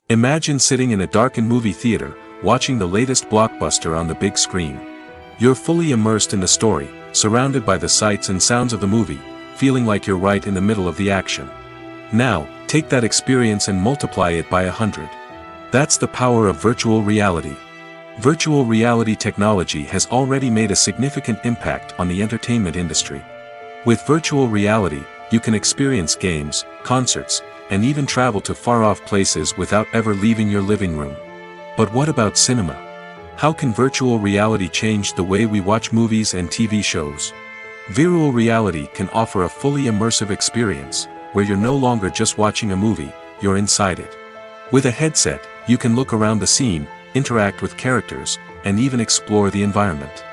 Imagine sitting in a darkened movie theater, watching the latest blockbuster on the big screen. You're fully immersed in the story, surrounded by the sights and sounds of the movie, feeling like you're right in the middle of the action. Now, take that experience and multiply it by 100. That's the power of virtual reality. Virtual reality technology has already made a significant impact on the entertainment industry. With virtual reality, you can experience games, concerts, and even travel to far-off places without ever leaving your living room. But what about cinema? How can virtual reality change the way we watch movies and TV shows? Virtual reality can offer a fully immersive experience, where you're no longer just watching a movie, you're inside it. With a headset, you can look around the scene, interact with characters, and even explore the environment.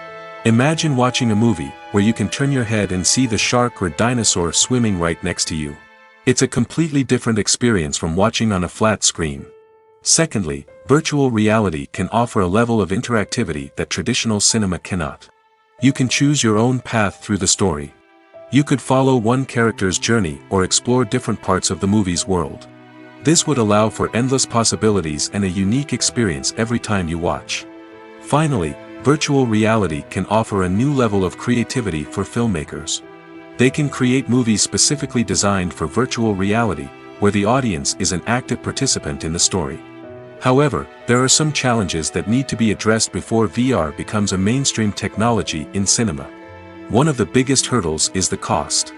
Imagine watching a movie, where you can turn your head and see the shark or dinosaur swimming right next to you. It's a completely different experience from watching on a flat screen. Secondly, virtual reality can offer a level of interactivity that traditional cinema cannot. You can choose your own path through the story. You could follow one character's journey or explore different parts of the movie's world. This would allow for endless possibilities and a unique experience every time you watch. Finally, virtual reality can offer a new level of creativity for filmmakers. They can create movies specifically designed for virtual reality, where the audience is an active participant in the story. However, there are some challenges that need to be addressed before VR becomes a mainstream technology in cinema. One of the biggest hurdles is the cost.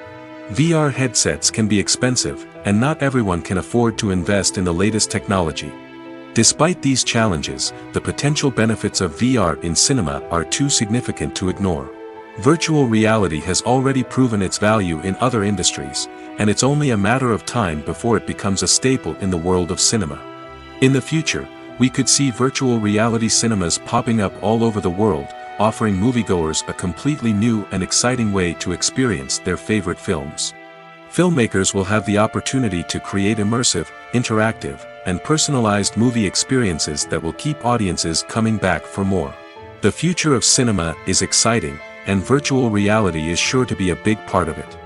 VR headsets can be expensive, and not everyone can afford to invest in the latest technology. Despite these challenges, the potential benefits of VR in cinema are too significant to ignore. Virtual reality has already proven its value in other industries, and it's only a matter of time before it becomes a staple in the world of cinema. In the future, we could see virtual reality cinemas popping up all over the world, offering moviegoers a completely new and exciting way to experience their favorite films. Filmmakers will have the opportunity to create immersive, interactive, and personalized movie experiences that will keep audiences coming back for more. The future of cinema is exciting, and virtual reality is sure to be a big part of it.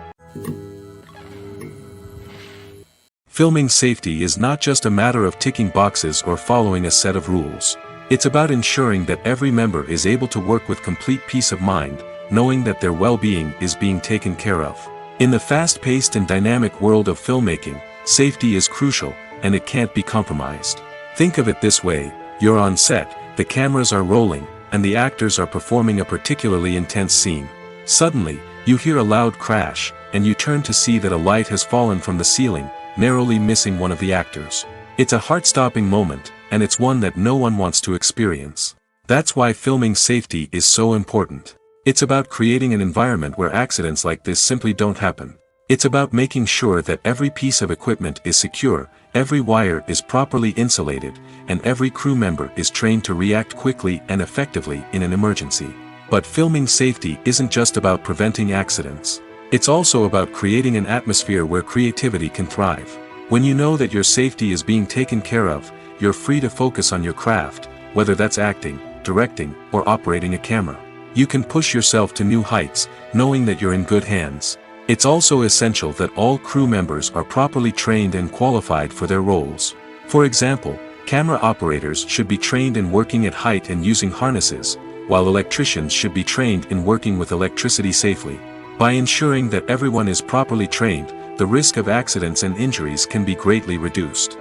Filming safety is not just a matter of ticking boxes or following a set of rules. It's about ensuring that every member is able to work with complete peace of mind, knowing that their well-being is being taken care of. In the fast-paced and dynamic world of filmmaking, safety is crucial, and it can't be compromised. Think of it this way: you're on set, the cameras are rolling, and the actors are performing a particularly intense scene. Suddenly, you hear a loud crash, and you turn to see that a light has fallen from the ceiling, narrowly missing one of the actors. It's a heart-stopping moment, and it's one that no one wants to experience. That's why filming safety is so important. It's about creating an environment where accidents like this simply don't happen. It's about making sure that every piece of equipment is secure, every wire is properly insulated, and every crew member is trained to react quickly and effectively in an emergency. But filming safety isn't just about preventing accidents. It's also about creating an atmosphere where creativity can thrive. When you know that your safety is being taken care of, you're free to focus on your craft, whether that's acting, directing, or operating a camera. You can push yourself to new heights, knowing that you're in good hands. It's also essential that all crew members are properly trained and qualified for their roles. For example, camera operators should be trained in working at height and using harnesses, while electricians should be trained in working with electricity safely. By ensuring that everyone is properly trained, the risk of accidents and injuries can be greatly reduced.